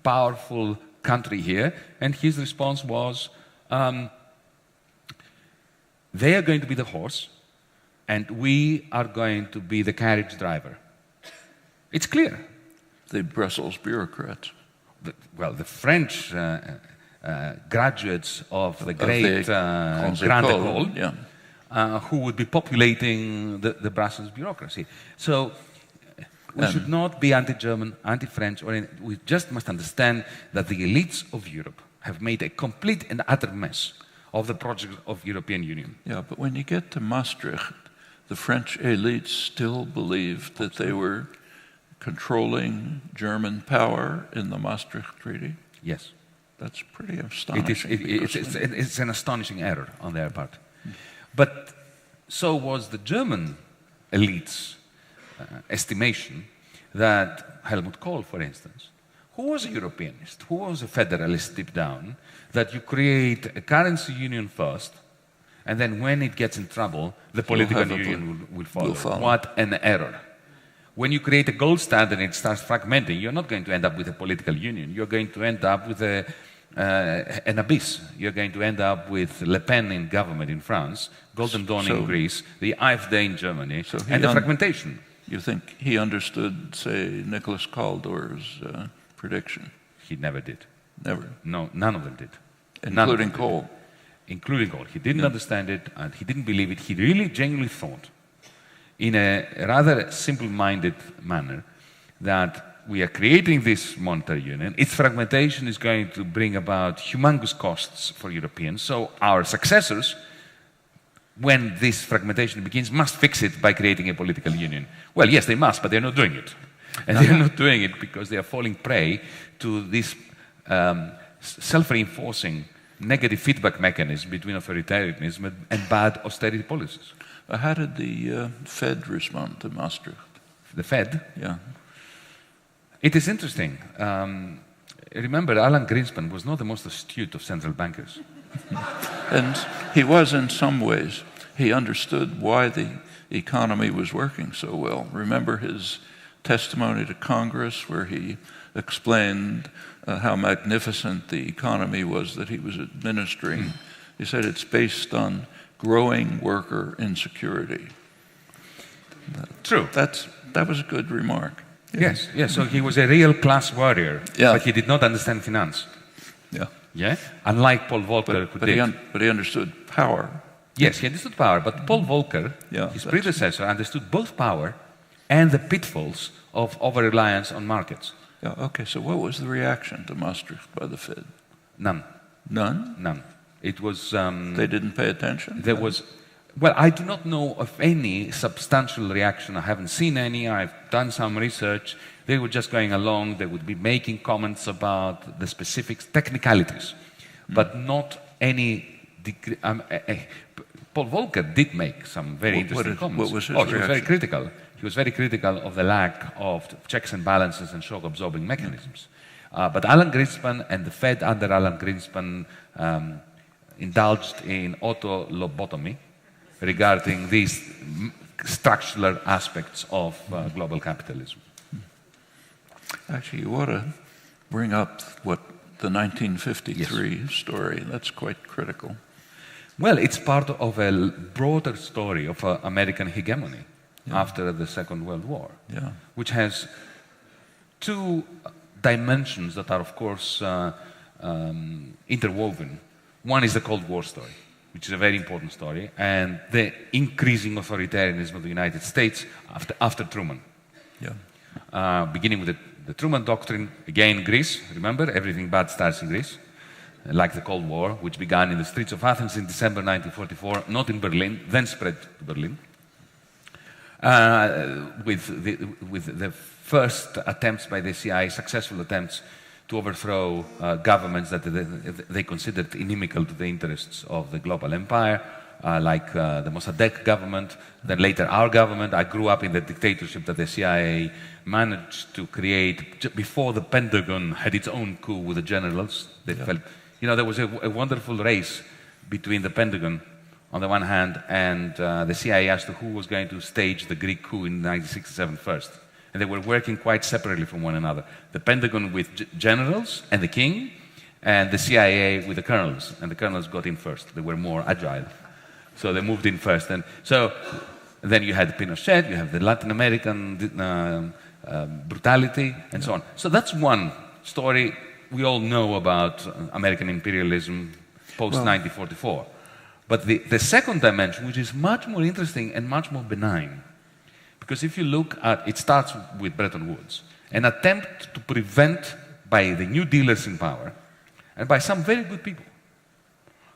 S1: powerful country here? And his response was, they are going to be the horse, and we are going to be the carriage driver. It's clear.
S2: The Brussels bureaucrats.
S1: The French graduates of the great Grande École, who would be populating the Brussels bureaucracy. So we should not be anti-German, anti-French, we just must understand that the elites of Europe have made a complete and utter mess of the project of European Union.
S2: Yeah, but when you get to Maastricht, the French elites still believed that they were controlling German power in the Maastricht Treaty.
S1: Yes.
S2: That's pretty astonishing.
S1: It's an astonishing error on their part. But so was the German elite's estimation that Helmut Kohl, for instance, who was a Europeanist, who was a federalist deep down, that you create a currency union first, and then when it gets in trouble, the political union will follow. What an error. When you create a gold standard and it starts fragmenting, you're not going to end up with a political union. You're going to end up with an abyss. You're going to end up with Le Pen in government in France, Golden Dawn in Greece, the AfD in Germany, and the fragmentation.
S2: You think he understood, say, Nicholas Kaldor's prediction?
S1: He never did.
S2: Never?
S1: No, none of them did.
S2: Including Kohl?
S1: Including Kohl. He didn't understand it, and he didn't believe it. He really genuinely thought in a rather simple-minded manner that we are creating this monetary union. Its fragmentation is going to bring about humongous costs for Europeans. So our successors, when this fragmentation begins, must fix it by creating a political union. Well, yes, they must, but they're not doing it. And they're not doing it because they are falling prey to this self-reinforcing negative feedback mechanism between authoritarianism and bad austerity policies.
S2: How did the Fed respond to Maastricht?
S1: The Fed?
S2: Yeah.
S1: It is interesting. Remember, Alan Greenspan was not the most astute of central bankers.
S2: And he was in some ways. He understood why the economy was working so well. Remember his testimony to Congress where he explained how magnificent the economy was that he was administering. He said it's based on growing worker insecurity.
S1: True.
S2: That was a good remark.
S1: Yes, yes. So he was a real class warrior,
S2: yeah.
S1: But he did not understand finance.
S2: Yeah.
S1: Yeah? Unlike Paul Volcker, who did.
S2: But he understood power.
S1: Yes, he understood power, but Paul Volcker, his predecessor, understood both power and the pitfalls of over-reliance on markets.
S2: Yeah, okay, so what was the reaction to Maastricht by the Fed?
S1: None.
S2: None?
S1: None. It was...
S2: they didn't pay attention?
S1: There was... Well, I do not know of any substantial reaction. I haven't seen any. I've done some research. They were just going along. They would be making comments about the specific technicalities, but not any degree. Paul Volcker did make some very interesting comments.
S2: What was his
S1: reaction?
S2: He
S1: was very critical. He was very critical of the lack of checks and balances and shock-absorbing mechanisms. But Alan Greenspan and the Fed under Alan Greenspan indulged in auto-lobotomy regarding these structural aspects of global capitalism.
S2: Actually, you ought to bring up what the 1953 story. That's quite critical.
S1: Well, it's part of a broader story of American hegemony after the Second World War, which has two dimensions that are, of course, interwoven. One is the Cold War story, which is a very important story, and the increasing authoritarianism of the United States after Truman. Beginning with the Truman Doctrine, again Greece, remember, everything bad starts in Greece, like the Cold War, which began in the streets of Athens in December 1944, not in Berlin, then spread to Berlin, with the first attempts by the CIA, successful attempts to overthrow governments that they considered inimical to the interests of the global empire, like the Mossadegh government, then later our government. I grew up in the dictatorship that the CIA managed to create before the Pentagon had its own coup with the generals. They felt, there was a wonderful race between the Pentagon on the one hand and the CIA as to who was going to stage the Greek coup in 1967 first. And they were working quite separately from one another. The Pentagon with generals and the king, and the CIA with the colonels. And the colonels got in first. They were more agile. So they moved in first. And so then you had Pinochet, you have the Latin American brutality, and so on. So that's one story we all know about American imperialism post-1944. But the second dimension, which is much more interesting and much more benign, because if you look at, it starts with Bretton Woods, an attempt to prevent, by the new dealers in power, and by some very good people,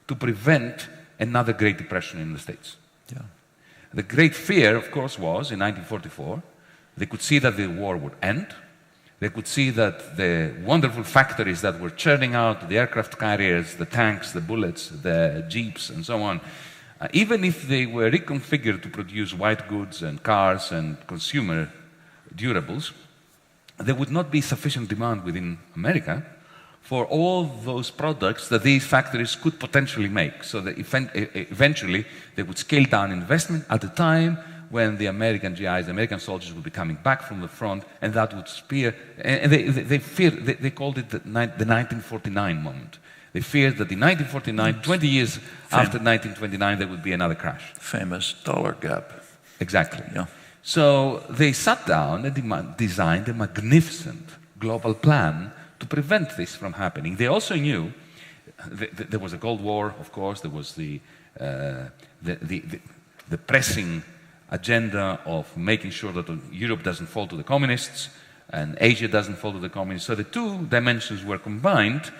S1: to prevent another Great Depression in the States. The great fear, of course, was, in 1944, they could see that the war would end. They could see that the wonderful factories that were churning out the aircraft carriers, the tanks, the bullets, the jeeps, and so on, even if they were reconfigured to produce white goods and cars and consumer durables, there would not be sufficient demand within America for all those products that these factories could potentially make. So that eventually they would scale down investment at a time when the American GIs, the American soldiers, would be coming back from the front, and that would spear. And they called it the 1949 moment. They feared that in 1949, 20 years after 1929, there would be another crash.
S2: Famous dollar gap.
S1: Exactly. So they sat down and designed a magnificent global plan to prevent this from happening. They also knew there was a Cold War, of course. There was the pressing agenda of making sure that Europe doesn't fall to the communists and Asia doesn't fall to the communists. So the two dimensions were combined,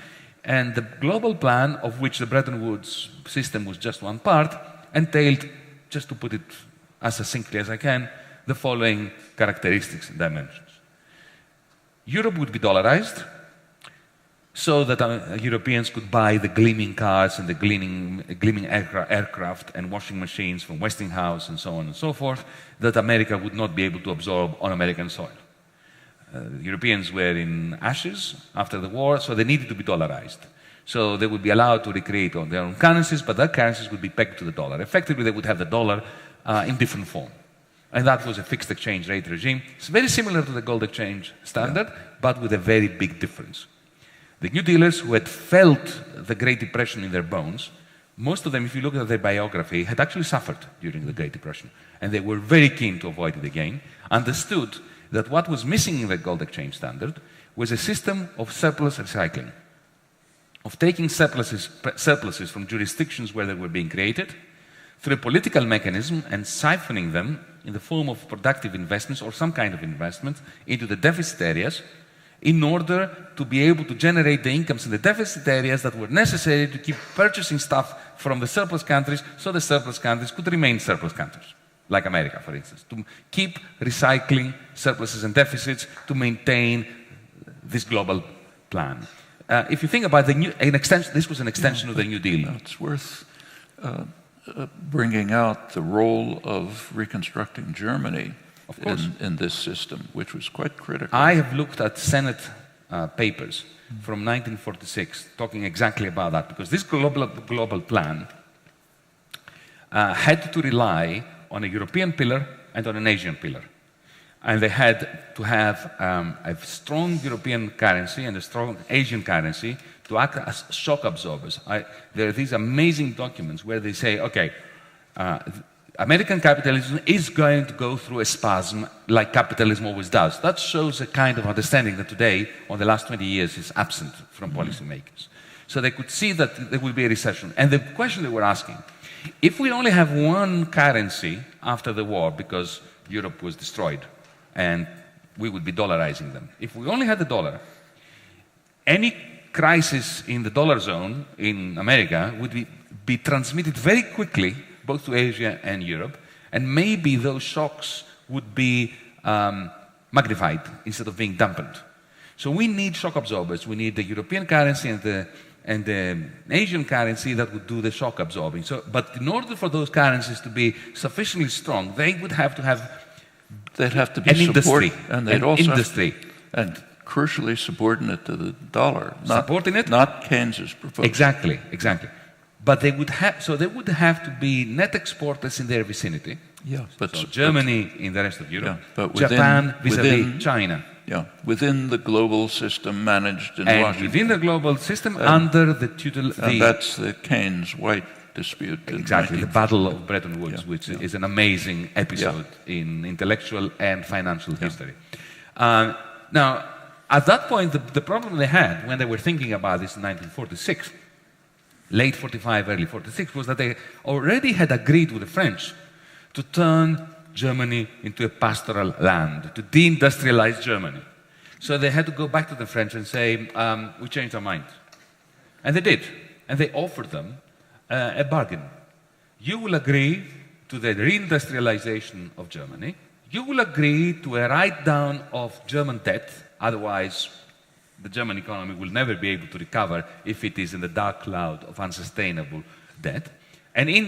S1: and the global plan, of which the Bretton Woods system was just one part, entailed, just to put it as succinctly as I can, the following characteristics and dimensions. Europe would be dollarized, so that Europeans could buy the gleaming cars and the gleaming aircraft and washing machines from Westinghouse and so on and so forth, that America would not be able to absorb on American soil. Europeans were in ashes after the war, so they needed to be dollarized. So they would be allowed to recreate on their own currencies, but their currencies would be pegged to the dollar. Effectively, they would have the dollar in different form. And that was a fixed exchange rate regime. It's very similar to the gold exchange standard, but with a very big difference. The New Dealers who had felt the Great Depression in their bones, most of them, if you look at their biography, had actually suffered during the Great Depression. And they were very keen to avoid it again, understood that what was missing in the gold exchange standard was a system of surplus recycling, of taking surpluses from jurisdictions where they were being created through a political mechanism and siphoning them in the form of productive investments or some kind of investment into the deficit areas, in order to be able to generate the incomes in the deficit areas that were necessary to keep purchasing stuff from the surplus countries, so the surplus countries could remain surplus countries, like America, for instance, to keep recycling surpluses and deficits to maintain this global plan. If you think about this was an extension of the New Deal.
S2: It's worth bringing out the role of reconstructing Germany in this system, which was quite critical.
S1: I have looked at Senate papers from 1946 talking exactly about that, because this global plan had to rely on a European pillar and on an Asian pillar. And they had to have a strong European currency and a strong Asian currency to act as shock absorbers. There are these amazing documents where they say, okay, American capitalism is going to go through a spasm like capitalism always does. That shows a kind of understanding that today, or the last 20 years, is absent from policymakers. So they could see that there will be a recession. And the question they were asking, if we only have one currency after the war, because Europe was destroyed, and we would be dollarizing them, if we only had the dollar, any crisis in the dollar zone in America would be transmitted very quickly both to Asia and Europe, and maybe those shocks would be magnified instead of being dampened. So we need shock absorbers. We need the European currency and the Asian currency that would do the shock absorbing. But in order for those currencies to be sufficiently strong, they would have to have
S2: they'd have to be
S1: an industry,
S2: and they'd also
S1: industry,
S2: and crucially subordinate to the dollar, not Keynes's proposal.
S1: Exactly. But they would have, so they would have to be net exporters in their vicinity.
S2: Yeah, but
S1: so Germany in the rest of Europe,
S2: but
S1: Japan vis-à-vis China.
S2: Yeah, within the global system managed in Washington.
S1: Within the global system, under the tutelage.
S2: And that's the Keynes-White dispute.
S1: Exactly, the Battle of Bretton Woods, which is an amazing episode in intellectual and financial history. Now, at that point, the problem they had when they were thinking about this in 1946, late 45, early 46, was that they already had agreed with the French to turn Germany into a pastoral land, to deindustrialize Germany. So they had to go back to the French and say, we changed our mind. And they did. And they offered them a bargain. You will agree to the reindustrialization of Germany. You will agree to a write-down of German debt, otherwise the German economy will never be able to recover if it is in the dark cloud of unsustainable debt. And in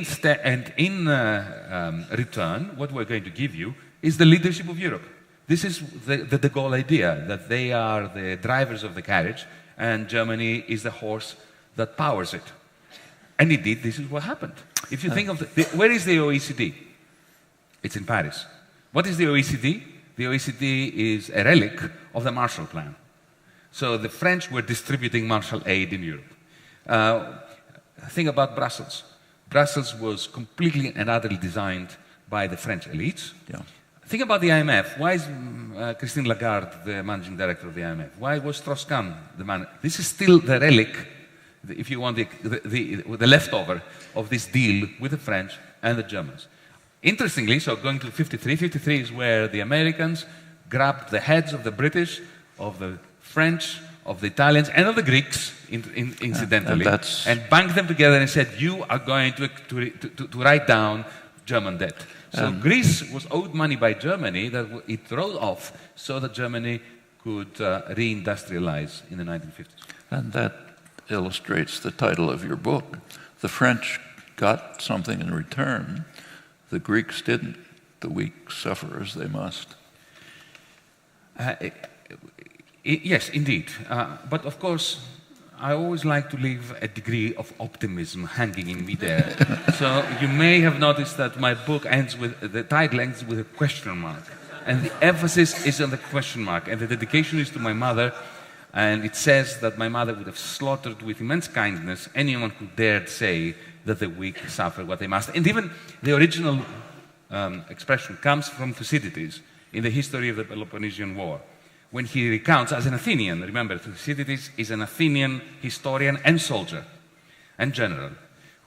S1: return, what we're going to give you is the leadership of Europe. This is the de Gaulle idea, that they are the drivers of the carriage and Germany is the horse that powers it. And indeed, this is what happened. If you think of where is the OECD? It's in Paris. What is the OECD? The OECD is a relic of the Marshall Plan. So the French were distributing Marshall aid in Europe. Think about Brussels. Brussels was completely and utterly designed by the French elites. Yeah. Think about the IMF. Why is Christine Lagarde the managing director of the IMF? Why was Strauss-Kahn the man? This is still the relic, if you want, the leftover of this deal with the French and the Germans. Interestingly, so going to 53, 53 is where the Americans grabbed the heads of the British, of the French, of the Italians, and of the Greeks, incidentally, and banged them together and said, you are going to write down German debt. So Greece was owed money by Germany that it wrote off so that Germany could reindustrialize in the 1950s.
S2: And that illustrates the title of your book. The French got something in return. The Greeks didn't. The weak suffer as they must.
S1: Yes, indeed. But of course, I always like to leave a degree of optimism hanging in midair. So you may have noticed that my book the title ends with a question mark. And the emphasis is on the question mark. And the dedication is to my mother. And it says that my mother would have slaughtered with immense kindness anyone who dared say that the weak suffer what they must. And even the original expression comes from Thucydides in the history of the Peloponnesian War, when he recounts, as an Athenian, remember, Thucydides is an Athenian historian and soldier and general,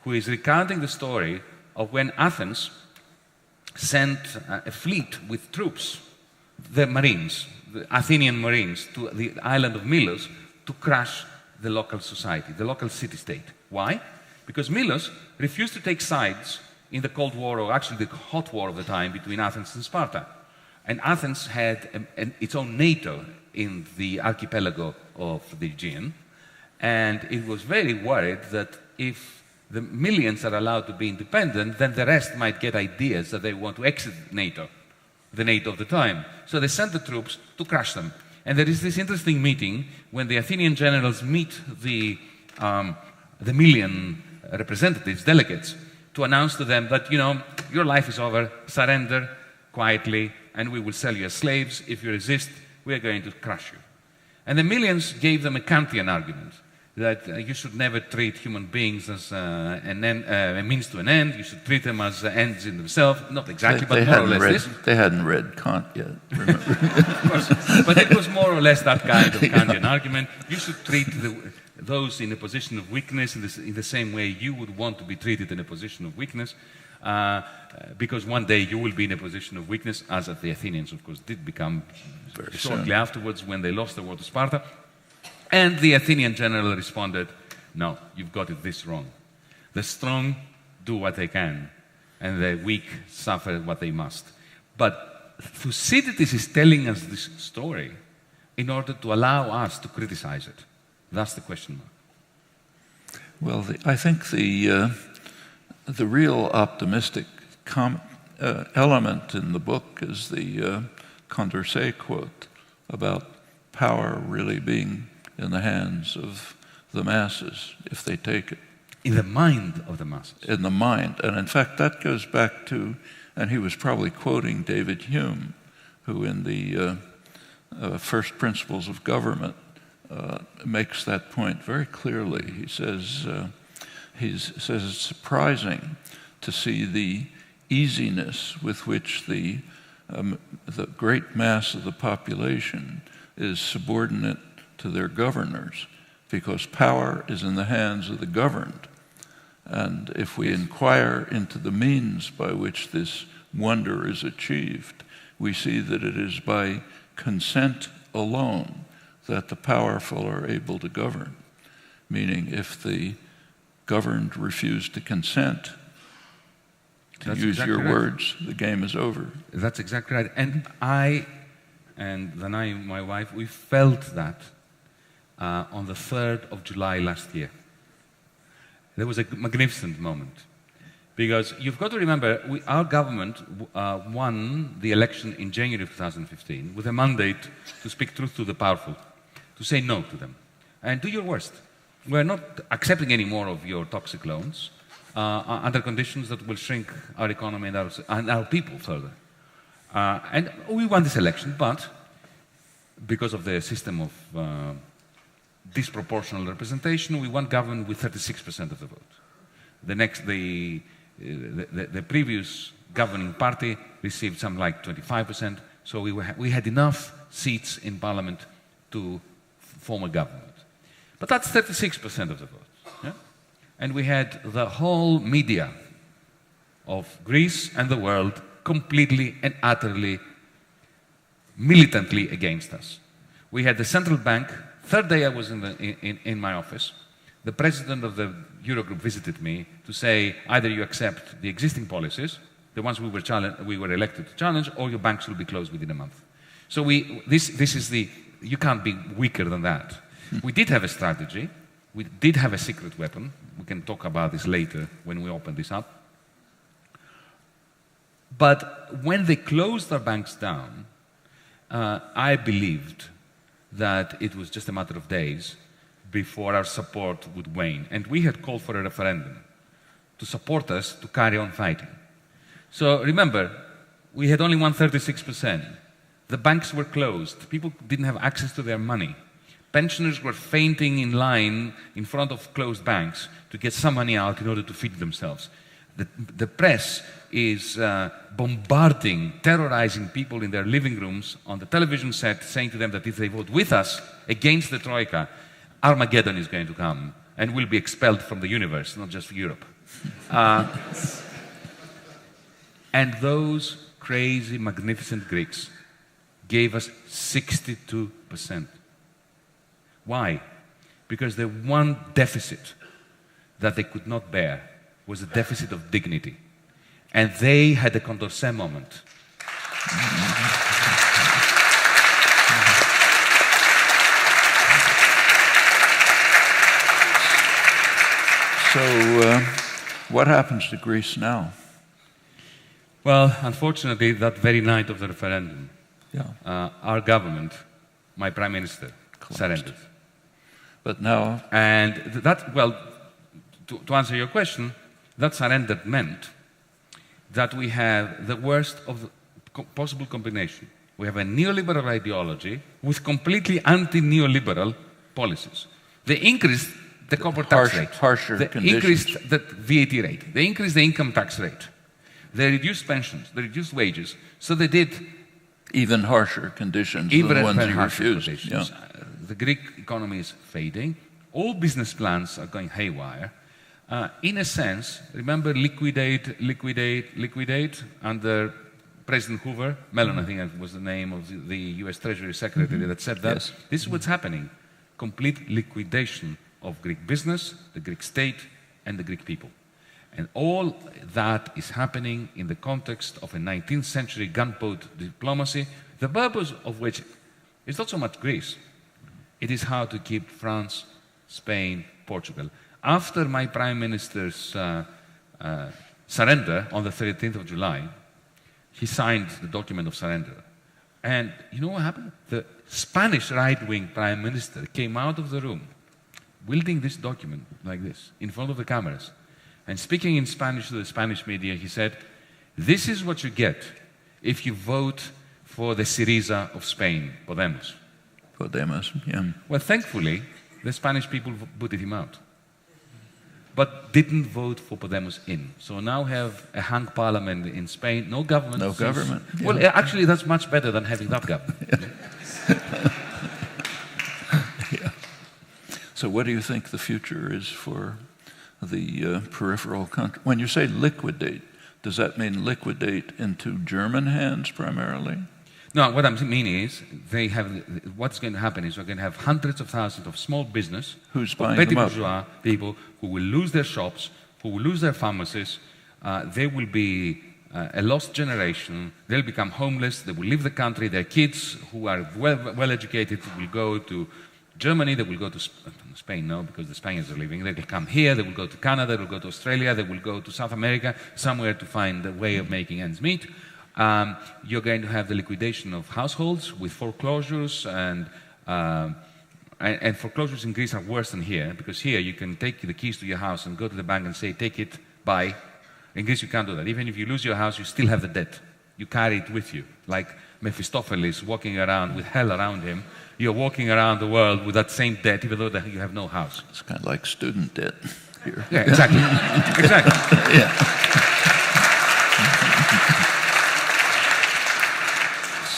S1: who is recounting the story of when Athens sent a fleet with troops, the Marines, the Athenian Marines, to the island of Milos to crush the local society, the local city-state. Why? Because Milos refused to take sides in the Cold War, or actually the hot war of the time, between Athens and Sparta. And Athens had its own NATO in the archipelago of the Aegean, and it was very worried that if the millions are allowed to be independent, then the rest might get ideas that they want to exit NATO, the NATO of the time. So they sent the troops to crush them. And there is this interesting meeting when the Athenian generals meet the million representatives, delegates, to announce to them that, you know, your life is over, surrender quietly, and we will sell you as slaves. If you resist, we are going to crush you. And the millions gave them a Kantian argument, that you should never treat human beings as a means to an end. You should treat them as ends in themselves. Not exactly, but more or less this.
S2: They hadn't read Kant yet, remember?
S1: Of course. But it was more or less that kind of Kantian argument. You should treat those in a position of weakness in the same way you would want to be treated in a position of weakness, because one day you will be in a position of weakness, as the Athenians, of course, did become very shortly afterwards when they lost the war to Sparta. And the Athenian general responded, no, you've got it this wrong. The strong do what they can, and the weak suffer what they must. But Thucydides is telling us this story in order to allow us to criticize it. That's the question mark.
S2: Well, I think the real optimistic element in the book is the Condorcet quote about power really being in the hands of the masses, if they take it.
S1: In the mind of the masses.
S2: In the mind. And in fact, that goes back to, and he was probably quoting David Hume, who in the First Principles of Government makes that point very clearly. He says it's surprising to see the easiness with which the great mass of the population is subordinate to their governors, because power is in the hands of the governed. And if we inquire into the means by which this wonder is achieved, we see that it is by consent alone that the powerful are able to govern. Meaning, if the governed refuse to consent, to use your words, the game is over.
S1: That's exactly right. And Danai, my wife, we felt that on the 3rd of July last year. There was a magnificent moment. Because you've got to remember, our government won the election in January of 2015 with a mandate to speak truth to the powerful, to say no to them, and do your worst. We're not accepting any more of your toxic loans under conditions that will shrink our economy and our people further. And we won this election, but because of the system of disproportional representation, we won government with 36% of the vote. The previous governing party received something like 25%, so we had enough seats in parliament to form a government. But that's 36% of the vote. Yeah? And we had the whole media of Greece and the world completely and utterly, militantly against us. We had the central bank. Third day I was in my office. The president of the Eurogroup visited me to say, either you accept the existing policies, the ones we were elected to challenge, or your banks will be closed within a month. So you can't be weaker than that. We did have a strategy. We did have a secret weapon. We can talk about this later when we open this up. But when they closed our banks down, I believed that it was just a matter of days before our support would wane. And we had called for a referendum to support us to carry on fighting. So remember, we had only won 36%. The banks were closed. People didn't have access to their money. Pensioners were fainting in line in front of closed banks to get some money out in order to feed themselves. The press is bombarding, terrorizing people in their living rooms on the television set, saying to them that if they vote with us against the Troika, Armageddon is going to come and we'll be expelled from the universe, not just Europe. And those crazy, magnificent Greeks gave us 62%. Why? Because the one deficit that they could not bear was a deficit of dignity. And they had a Condorcet moment.
S2: So, what happens to Greece now?
S1: Well, unfortunately, that very night of the referendum, our government, my prime minister, surrendered.
S2: But now...
S1: And that, well, to answer your question, that surrender meant that we have the worst of the possible combination. We have a neoliberal ideology with completely anti-neoliberal policies. They increased the corporate tax rate.
S2: Harsher
S1: they
S2: conditions.
S1: Increased the VAT rate. They increased the income tax rate. They reduced pensions. They reduced wages. So they did...
S2: Even harsher conditions than the ones you refused. Yeah.
S1: The Greek economy is fading. All business plans are going haywire. In a sense, remember liquidate under President Hoover? Mellon, I think that was the name of the US Treasury Secretary that said that.
S2: Yes.
S1: This is what's happening. Complete liquidation of Greek business, the Greek state, and the Greek people. And all that is happening in the context of a 19th century gunboat diplomacy, the purpose of which is not so much Greece. It is how to keep France, Spain, Portugal. After my Prime Minister's surrender on the 13th of July, he signed the document of surrender. And you know what happened? The Spanish right-wing Prime Minister came out of the room wielding this document like this, in front of the cameras. And speaking in Spanish to the Spanish media, he said, "This is what you get if you vote for the Syriza of Spain, Podemos."
S2: Podemos, yeah.
S1: Well, thankfully, the Spanish people booted him out, but didn't vote for Podemos in. So now we have a hung parliament in Spain, no government.
S2: No government. Yeah.
S1: Well, actually, that's much better than having that government.
S2: Yeah. So what do you think the future is for the peripheral country? When you say liquidate, does that mean liquidate into German hands primarily?
S1: No, what I mean is, what's going to happen is we're going to have hundreds of thousands of small business,
S2: Who's buying
S1: petty
S2: them up?
S1: bourgeois people who will lose their shops, who will lose their pharmacies. They will be a lost generation. They'll become homeless. They will leave the country. Their kids, who are well educated, will go to Germany. They will go to Spain, no, because the Spaniards are leaving. They will come here. They will go to Canada. They will go to Australia. They will go to South America, somewhere to find a way of making ends meet. You're going to have the liquidation of households with foreclosures, and foreclosures in Greece are worse than here, because here you can take the keys to your house and go to the bank and say, "Take it, bye." In Greece you can't do that. Even if you lose your house, you still have the debt. You carry it with you, like Mephistopheles walking around with hell around him. You're walking around the world with that same debt, even though you have no house.
S2: It's kind of like student debt here.
S1: Yeah, exactly. Exactly.
S2: Yeah.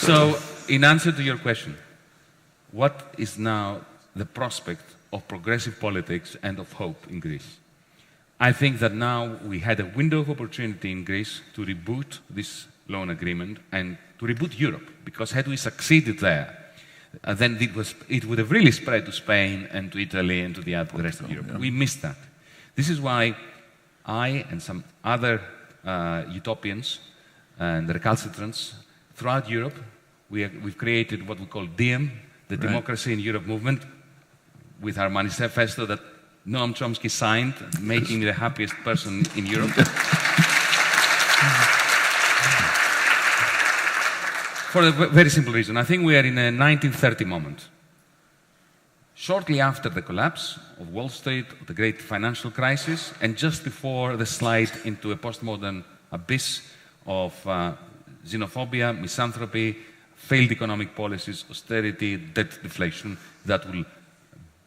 S1: So, in answer to your question, what is now the prospect of progressive politics and of hope in Greece? I think that now we had a window of opportunity in Greece to reboot this loan agreement and to reboot Europe, because had we succeeded there, then it would have really spread to Spain and to Italy and to the rest of Europe. Yeah. We missed that. This is why I and some other utopians and recalcitrants throughout Europe, we've created what we call DiEM, the Democracy in Europe movement, with our manifesto that Noam Chomsky signed, making me the happiest person in Europe. For a very simple reason. I think we are in a 1930 moment. Shortly after the collapse of Wall Street, the great financial crisis, and just before the slide into a postmodern abyss of xenophobia, misanthropy, failed economic policies, austerity, debt deflation, that will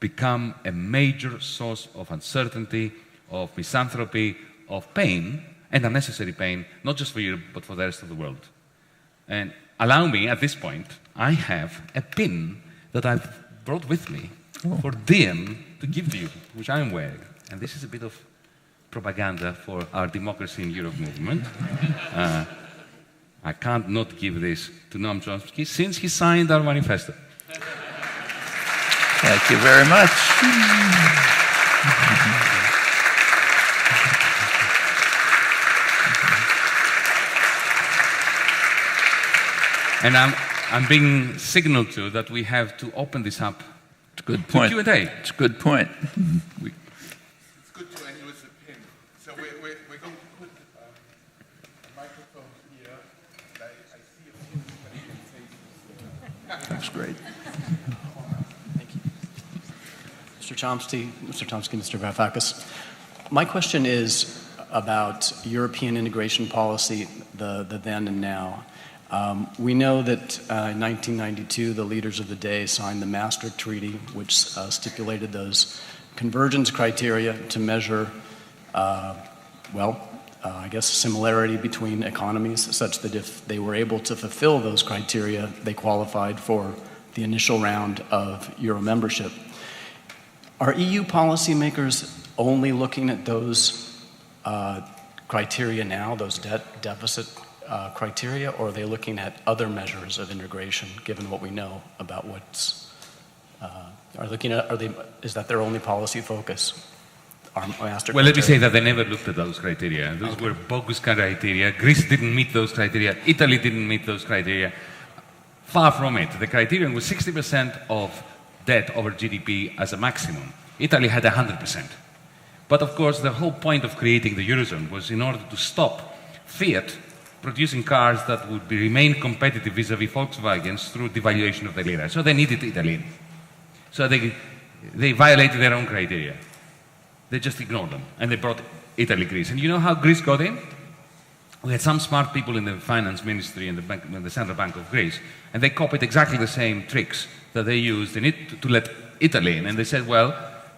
S1: become a major source of uncertainty, of misanthropy, of pain, and unnecessary pain, not just for Europe, but for the rest of the world. And allow me, at this point, I have a pin that I've brought with me for DiEM to give to you, which I'm wearing. And this is a bit of propaganda for our Democracy in Europe movement. I can't not give this to Noam Chomsky since he signed our manifesto.
S2: Thank you very much.
S1: And I'm being signaled to that we have to open this up.
S2: It's a good point.
S1: To Q&A.
S2: It's a good point.
S3: It's good to end with a pin. So we're going to put a microphone here. And I see a few faces.
S2: That's great.
S4: Thank you. Mr. Chomsky, Mr. Varoufakis. My question is about European integration policy, the then and now. We know that in 1992, the leaders of the day signed the Maastricht Treaty, which stipulated those convergence criteria to measure, I guess, similarity between economies, such that if they were able to fulfill those criteria, they qualified for the initial round of Euro membership. Are EU policymakers only looking at those criteria now, those debt deficit criteria, or are they looking at other measures of integration, given what we know about what's, is that their only policy focus?
S1: Well, let me say that they never looked at those criteria. Those were bogus criteria. Greece didn't meet those criteria. Italy didn't meet those criteria. Far from it. The criterion was 60% of debt over GDP as a maximum. Italy had 100%. But of course, the whole point of creating the Eurozone was in order to stop Fiat producing cars that would remain competitive vis-à-vis Volkswagens through devaluation of the lira. So they needed Italy. So they violated their own criteria. They just ignored them, and they brought Italy, Greece. And you know how Greece got in? We had some smart people in the finance ministry and the Central Bank of Greece, and they copied exactly the same tricks that they used in it to let Italy in. And they said, well,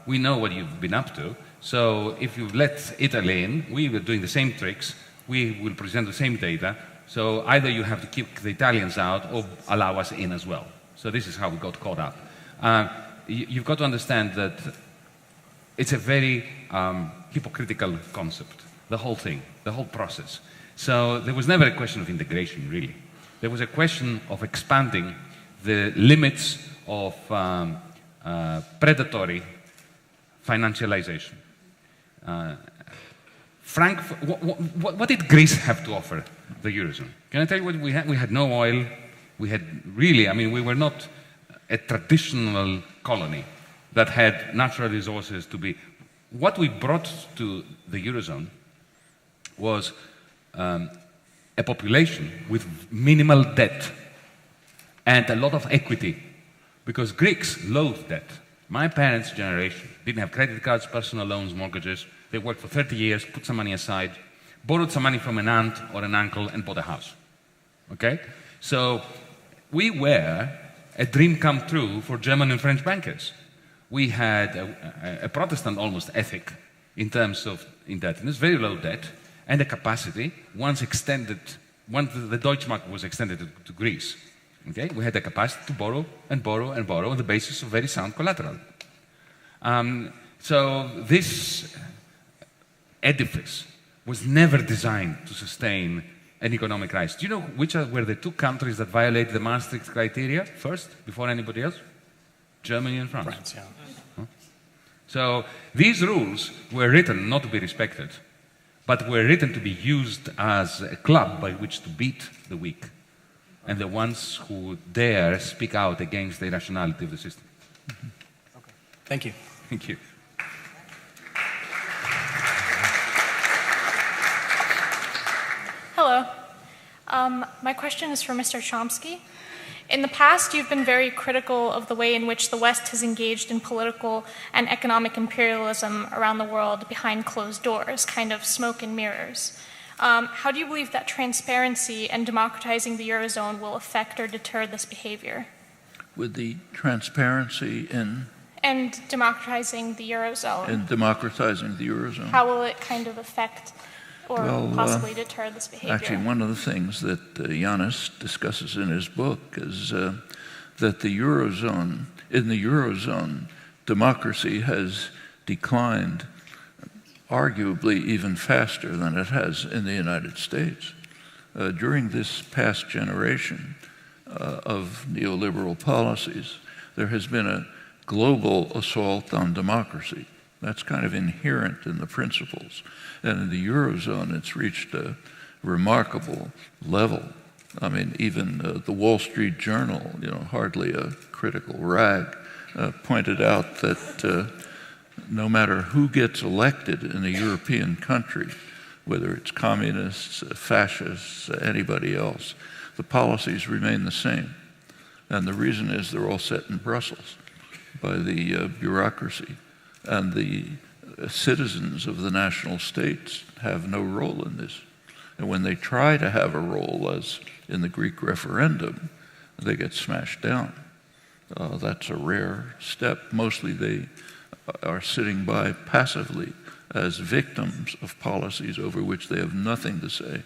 S1: we know what you've been up to, so if you let Italy in, we were doing the same tricks, we will present the same data, so either you have to keep the Italians out or allow us in as well. So this is how we got caught up. You've got to understand that it's a very hypocritical concept, the whole thing, the whole process. So there was never a question of integration, really. There was a question of expanding the limits of predatory financialization. Frank, what did Greece have to offer the Eurozone? Can I tell you what we had? We had no oil. We had really, we were not a traditional colony that had natural resources to be. What we brought to the Eurozone was a population with minimal debt and a lot of equity, because Greeks loathed debt. My parents' generation didn't have credit cards, personal loans, mortgages. They worked for 30 years, put some money aside, borrowed some money from an aunt or an uncle, and bought a house. Okay? So we were a dream come true for German and French bankers. We had a Protestant almost ethic in terms of indebtedness, very low debt, and a capacity, once the Deutschmark was extended to Greece. Okay? We had the capacity to borrow and borrow and borrow on the basis of very sound collateral. So this edifice was never designed to sustain an economic rise. Do you know which were the two countries that violated the Maastricht criteria first, before anybody else? Germany and France.
S4: France, yeah.
S1: So these rules were written not to be respected, but were written to be used as a club by which to beat the weak and the ones who dare speak out against the irrationality of the system.
S4: Mm-hmm. Okay. Thank you.
S1: Thank you.
S5: Hello. My question is for Mr. Chomsky. In the past, you've been very critical of the way in which the West has engaged in political and economic imperialism around the world behind closed doors, kind of smoke and mirrors. How do you believe that transparency and democratizing the Eurozone will affect or deter this behavior?
S2: With the transparency
S5: and democratizing the Eurozone.
S2: And democratizing the Eurozone.
S5: How will it kind of affect or possibly deter this behavior?
S2: Actually, one of the things that Yanis discusses in his book is that the Eurozone, in the Eurozone, democracy has declined arguably even faster than it has in the United States. During this past generation of neoliberal policies, there has been a global assault on democracy. That's kind of inherent in the principles. And in the Eurozone, it's reached a remarkable level. I mean, even the Wall Street Journal, hardly a critical rag, pointed out that no matter who gets elected in a European country, whether it's communists, fascists, anybody else, the policies remain the same. And the reason is they're all set in Brussels by the bureaucracy. And the citizens of the national states have no role in this. And when they try to have a role, as in the Greek referendum, they get smashed down. That's a rare step. Mostly they are sitting by passively as victims of policies over which they have nothing to say.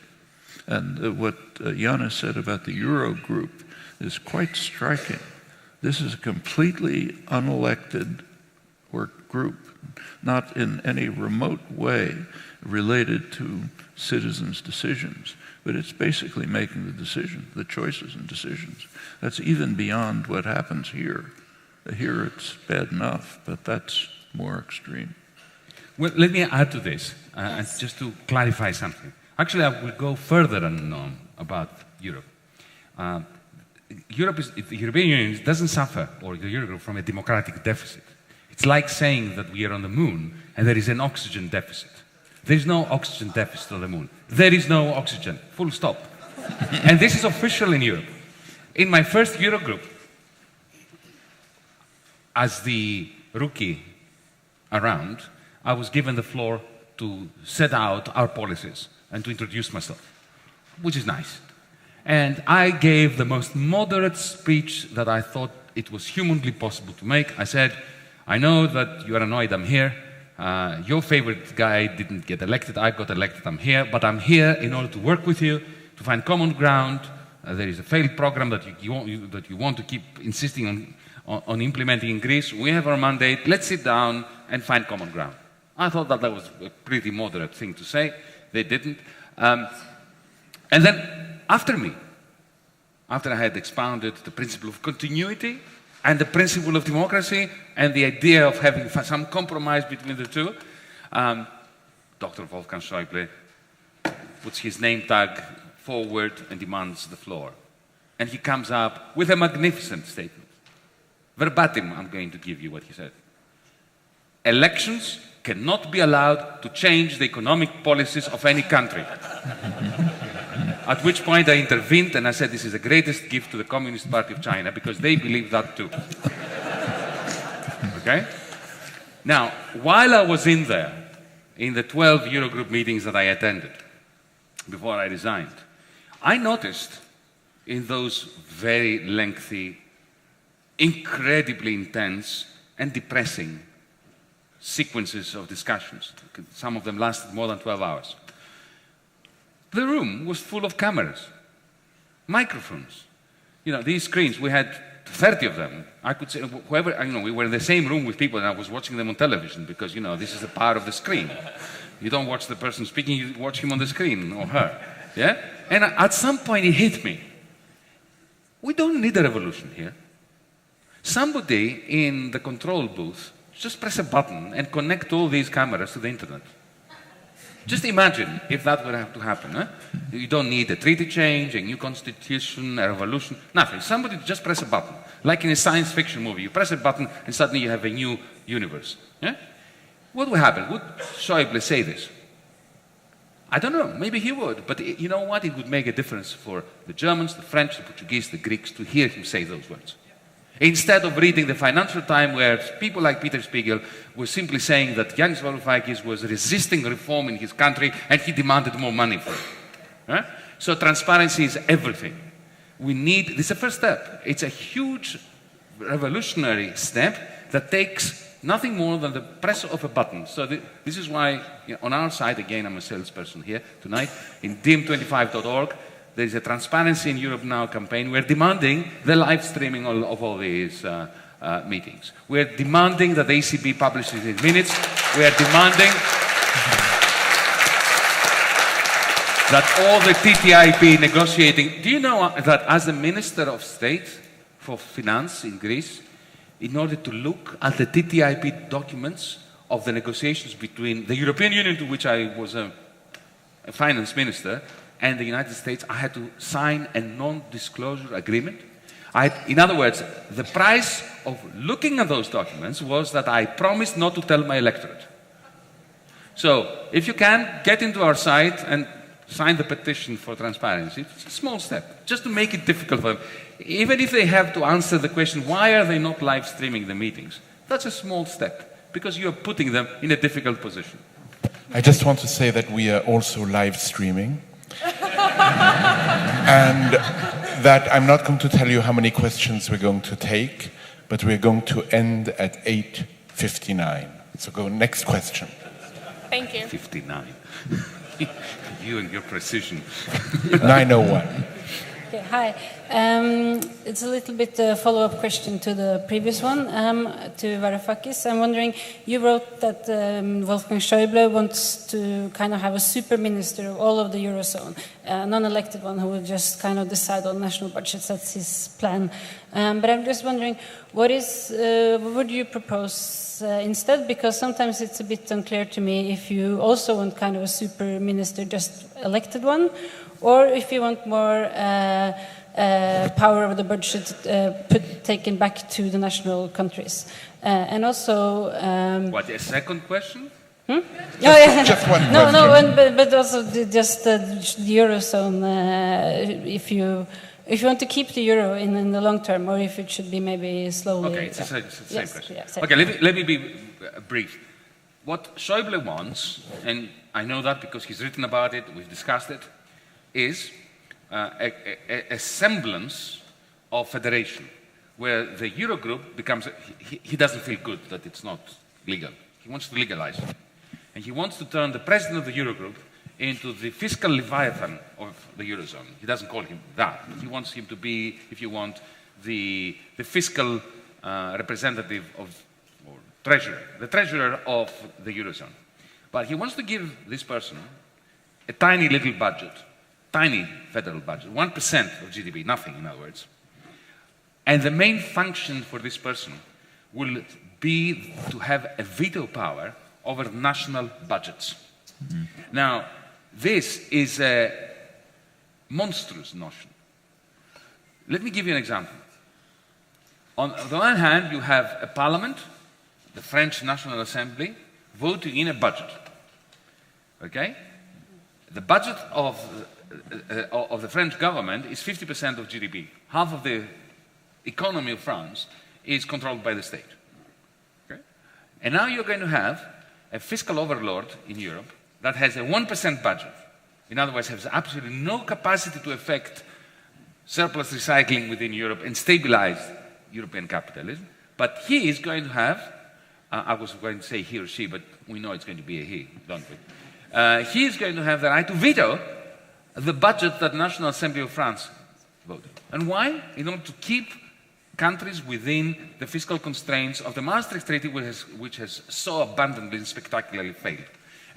S2: And what Yanis said about the Euro group is quite striking. This is a completely unelected group, not in any remote way related to citizens' decisions, but it's basically making the decision, the choices and decisions. That's even beyond what happens here. Here it's bad enough, but that's more extreme.
S1: Well, let me add to this, just to clarify something. Actually, I will go further than Noam about Europe. The European Union doesn't suffer, or the Eurogroup, from a democratic deficit. It's like saying that we are on the moon and there is an oxygen deficit. There is no oxygen deficit on the moon. There is no oxygen, full stop. And this is official in Europe. In my first Eurogroup, as the rookie around, I was given the floor to set out our policies and to introduce myself, which is nice. And I gave the most moderate speech that I thought it was humanly possible to make. I said, I know that you are annoyed I'm here. Your favorite guy didn't get elected. I got elected. I'm here. But I'm here in order to work with you, to find common ground. There is a failed program that you want to keep insisting on implementing in Greece. We have our mandate. Let's sit down and find common ground. I thought that was a pretty moderate thing to say. They didn't. And then after me, after I had expounded the principle of continuity and the principle of democracy and the idea of having some compromise between the two, Dr. Wolfgang Schäuble puts his name tag forward and demands the floor. And he comes up with a magnificent statement. Verbatim, I'm going to give you what he said. Elections cannot be allowed to change the economic policies of any country. At which point I intervened and I said, this is the greatest gift to the Communist Party of China because they believe that too. Okay? Now, while I was in there, in the 12 Eurogroup meetings that I attended before I resigned, I noticed in those very lengthy, incredibly intense and depressing sequences of discussions, some of them lasted more than 12 hours, the room was full of cameras, microphones. These screens, we had 30 of them. I could say, whoever, we were in the same room with people and I was watching them on television because, this is the power of the screen. You don't watch the person speaking, you watch him on the screen, or her. Yeah? And at some point it hit me. We don't need a revolution here. Somebody in the control booth just press a button and connect all these cameras to the internet. Just imagine if that would have to happen. Huh? You don't need a treaty change, a new constitution, a revolution, nothing. Somebody just press a button. Like in a science fiction movie, you press a button and suddenly you have a new universe. Yeah? What would happen? Would Schäuble say this? I don't know, maybe he would, but you know what? It would make a difference for the Germans, the French, the Portuguese, the Greeks to hear him say those words. Instead of reading the Financial Times where people like Peter Spiegel were simply saying that Yanis Varoufakis was resisting reform in his country and he demanded more money for it. Right? So transparency is everything. We need, this is the first step. It's a huge revolutionary step that takes nothing more than the press of a button. So this is why, on our side, again, I'm a salesperson here tonight, in dim25.org, there is a Transparency in Europe Now campaign. We're demanding the live streaming of all these meetings. We're demanding that the ECB publishes its minutes. We're demanding that all the TTIP negotiating... Do you know that as the Minister of State for Finance in Greece, in order to look at the TTIP documents of the negotiations between the European Union, to which I was a finance minister, and the United States, I had to sign a non-disclosure agreement. In other words, the price of looking at those documents was that I promised not to tell my electorate. So, if you can, get into our site and sign the petition for transparency. It's a small step, just to make it difficult for them. Even if they have to answer the question, why are they not live streaming the meetings? That's a small step, because you're putting them in a difficult position.
S3: I just want to say that we are also live streaming. And that I'm not going to tell you how many questions we're going to take, but we're going to end at 8:59. So go next question.
S5: Thank you.
S1: 59. You and your precision.
S3: 9:01.
S6: Okay, hi. It's a little bit a follow-up question to the previous one, to Varoufakis. I'm wondering, you wrote that Wolfgang Schäuble wants to kind of have a super minister of all of the Eurozone, a non-elected one who will just kind of decide on national budgets. That's his plan. But I'm just wondering, what would you propose instead? Because sometimes it's a bit unclear to me if you also want kind of a super minister, just elected one, or if you want more power over the budget taken back to the national countries. And also...
S1: What, a second question?
S6: Hmm? Yeah.
S3: Just one
S6: question.
S3: No,
S6: but also just the Eurozone, if you want to keep the euro in the long term, or if it should be maybe slowly...
S1: Okay, it's the same question.
S6: Yeah, same.
S1: Okay, let me be brief. What Schäuble wants, and I know that because he's written about it, we've discussed it, is a semblance of federation, where the Eurogroup becomes... He doesn't feel good that it's not legal. He wants to legalize it. And he wants to turn the president of the Eurogroup into the fiscal leviathan of the Eurozone. He doesn't call him that. He wants him to be, if you want, the fiscal representative of, or treasurer, the treasurer of the Eurozone. But he wants to give this person a tiny little budget, tiny federal budget, 1% of GDP, nothing in other words. And the main function for this person will be to have a veto power over national budgets. Mm-hmm. Now, this is a monstrous notion. Let me give you an example. On the one hand, you have a parliament, the French National Assembly, voting in a budget. Okay? The budget of the French government is 50% of GDP. Half of the economy of France is controlled by the state. Okay? And now you're going to have a fiscal overlord in Europe that has a 1% budget. In other words, has absolutely no capacity to affect surplus recycling within Europe and stabilize European capitalism. But he is going to have, I was going to say he or she, but we know it's going to be a he, don't we? He is going to have the right to veto the budget that the National Assembly of France voted. And why? In order to keep countries within the fiscal constraints of the Maastricht Treaty, which has so abundantly and spectacularly failed.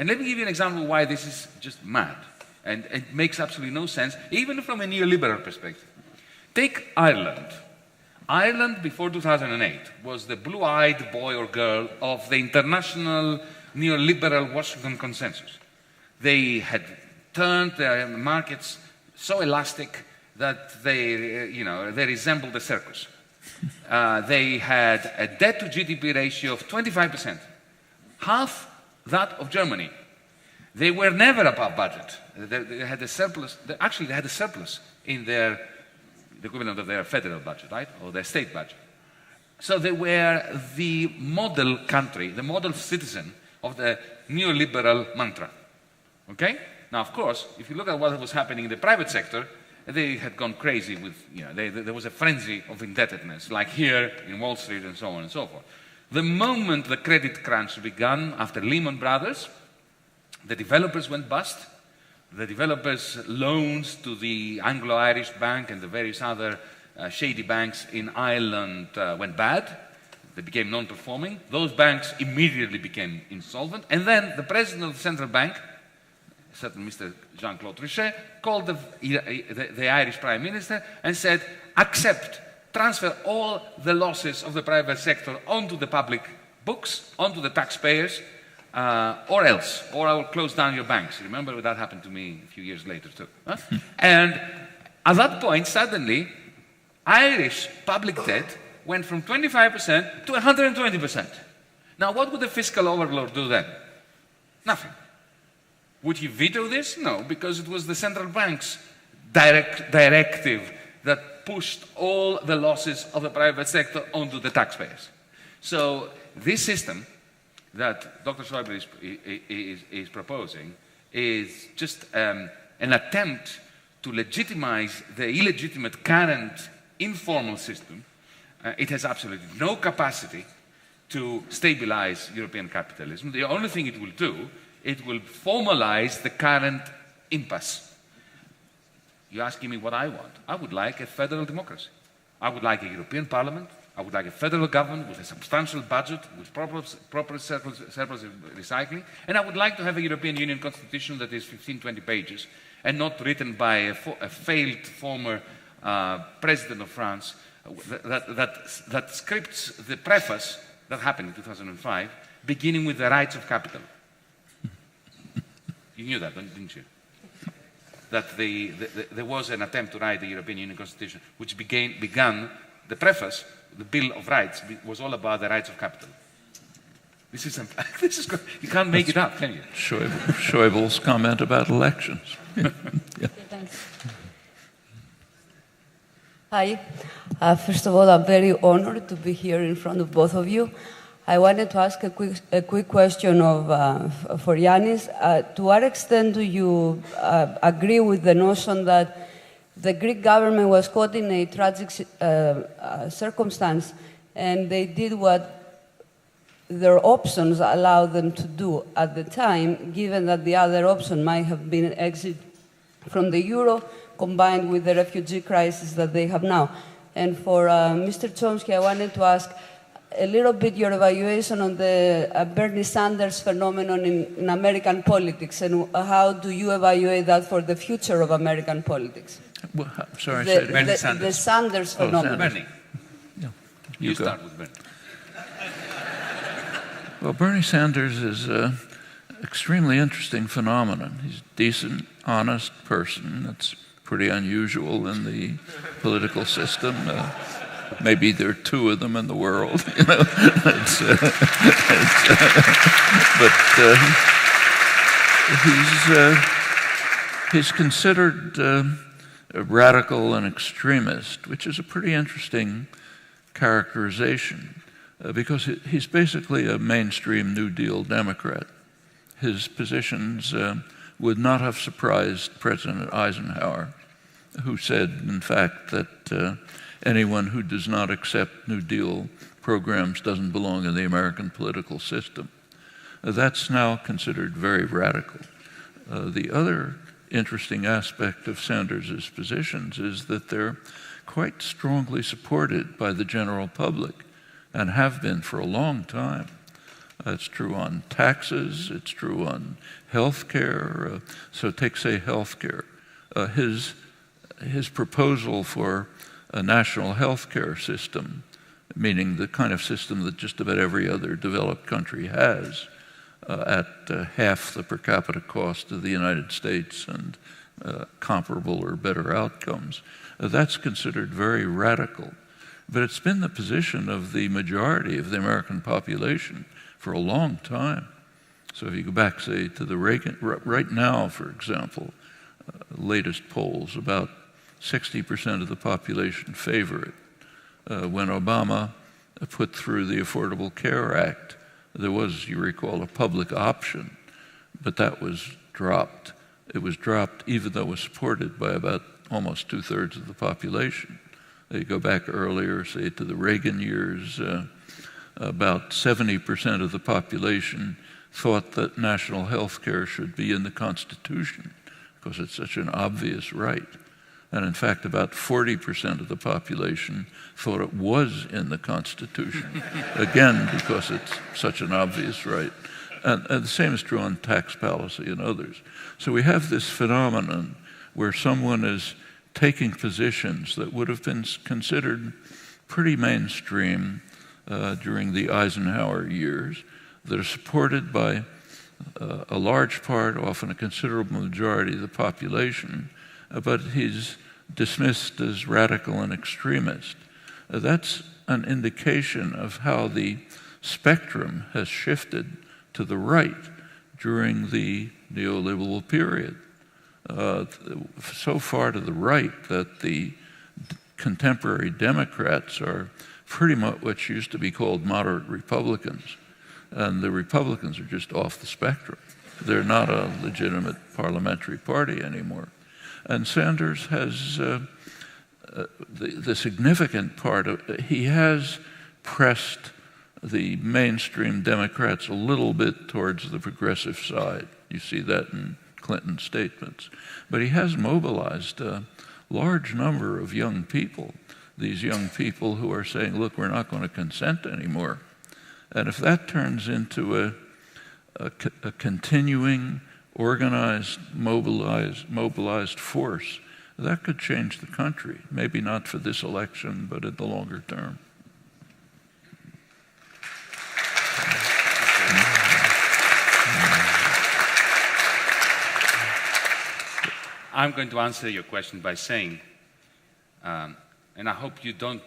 S1: And let me give you an example why this is just mad. And it makes absolutely no sense, even from a neoliberal perspective. Take Ireland. Ireland, before 2008, was the blue-eyed boy or girl of the international neoliberal Washington consensus. They had turned their markets so elastic that they resembled a circus. They had a debt-to-GDP ratio of 25%, half that of Germany. They were never above budget. They had a surplus. Actually, they had a surplus in the equivalent of their federal budget, right, or their state budget. So they were the model country, the model citizen of the neoliberal mantra. Okay? Now, of course, if you look at what was happening in the private sector, they had gone crazy with, there was a frenzy of indebtedness, like here in Wall Street and so on and so forth. The moment the credit crunch began after Lehman Brothers, the developers went bust. The developers' loans to the Anglo-Irish Bank and the various other shady banks in Ireland went bad. They became non-performing. Those banks immediately became insolvent. And then the president of the central bank, certain Mr. Jean-Claude Trichet, called the Irish prime minister and said, transfer all the losses of the private sector onto the public books, onto the taxpayers, or else, or I will close down your banks. Remember that happened to me a few years later too. Huh? And at that point, suddenly, Irish public debt went from 25% to 120%. Now, what would the fiscal overlord do then? Nothing. Would he veto this? No, because it was the central bank's directive that pushed all the losses of the private sector onto the taxpayers. So this system that Dr. Schäuble is proposing is just an attempt to legitimize the illegitimate current informal system. It has absolutely no capacity to stabilize European capitalism. The only thing it will do, it will formalize the current impasse. You're asking me what I want. I would like a federal democracy. I would like a European Parliament. I would like a federal government with a substantial budget, with proper surplus recycling, and I would like to have a European Union constitution that is 15, 20 pages, and not written by a failed former president of France that scripts the preface that happened in 2005, beginning with the rights of capital. You knew that, didn't you? That there was an attempt to write the European Union constitution, which began the preface. The Bill of Rights was all about the rights of capital. This is you can't make it up, can you?
S2: Schäuble's comment about elections. Yeah.
S7: Hi. First of all, I'm very honored to be here in front of both of you. I wanted to ask a quick question for Yanis. To what extent do you agree with the notion that the Greek government was caught in a tragic circumstance, and they did what their options allowed them to do at the time, given that the other option might have been exit from the euro, combined with the refugee crisis that they have now? And for Mr. Chomsky, I wanted to ask a little bit your evaluation on the Bernie Sanders phenomenon in American politics, and how do you evaluate that for the future of American politics?
S2: Well, sorry,
S1: Bernie Sanders.
S7: The Sanders phenomenon.
S1: Bernie.
S2: Yeah.
S1: You start with Bernie.
S2: Well, Bernie Sanders is an extremely interesting phenomenon. He's a decent, honest person. That's pretty unusual in the political system. Maybe there are two of them in the world, you know. He's considered a radical and extremist, which is a pretty interesting characterization, because he's basically a mainstream New Deal Democrat. His positions would not have surprised President Eisenhower, who said, in fact, that anyone who does not accept New Deal programs doesn't belong in the American political system. That's now considered very radical. The other interesting aspect of Sanders' positions is that they're quite strongly supported by the general public, and have been for a long time. It's true on taxes. It's true on health care. So take, say, health care. His proposal for a national health care system, meaning the kind of system that just about every other developed country has, at half the per capita cost of the United States and comparable or better outcomes. That's considered very radical. But it's been the position of the majority of the American population for a long time. So if you go back, say, to the Reagan, right now, for example, latest polls, about 60% of the population favor it. When Obama put through the Affordable Care Act, there was, you recall, a public option, but that was dropped. It was dropped even though it was supported by about almost 2/3 of the population. You go back earlier, say, to the Reagan years, about 70% of the population thought that national health care should be in the Constitution because it's such an obvious right. And in fact, about 40% of the population thought it was in the Constitution, again, because it's such an obvious right. And the same is true on tax policy and others. So we have this phenomenon where someone is taking positions that would have been considered pretty mainstream during the Eisenhower years, that are supported by a large part, often a considerable majority of the population, but he's dismissed as radical and extremist. That's an indication of how the spectrum has shifted to the right during the neoliberal period. So far to the right that the contemporary Democrats are pretty much what used to be called moderate Republicans. And the Republicans are just off the spectrum. They're not a legitimate parliamentary party anymore. And Sanders has the significant part of, he has pressed the mainstream Democrats a little bit towards the progressive side. You see that in Clinton's statements. But he has mobilized a large number of young people, these young people who are saying, look, we're not going to consent anymore. And if that turns into a continuing, organized, mobilized force, that could change the country. Maybe not for this election, but in the longer term.
S1: I'm going to answer your question by saying, and I hope you don't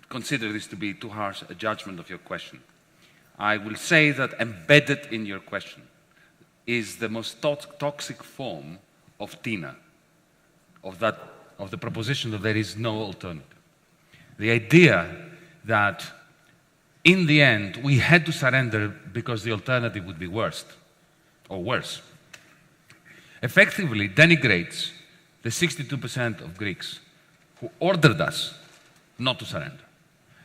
S1: consider this to be too harsh a judgment of your question. I will say that embedded in your question is the most toxic form of TINA, of the proposition that there is no alternative. The idea that in the end we had to surrender because the alternative would be worse, effectively denigrates the 62% of Greeks who ordered us not to surrender.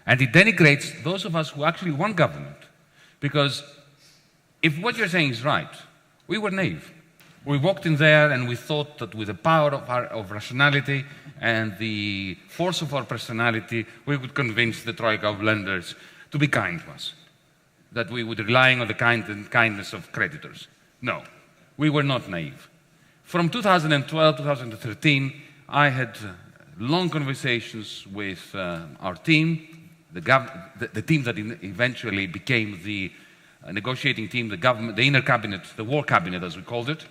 S1: And it denigrates those of us who actually want government. Because if what you're saying is right, we were naive. We walked in there and we thought that with the power of rationality and the force of our personality, we would convince the troika of lenders to be kind to us, that we would be relying on the kindness of creditors. No, we were not naive. From 2012, 2013, I had long conversations with our team, the team that eventually became the negotiating team, the government, the inner cabinet, the war cabinet as we called it.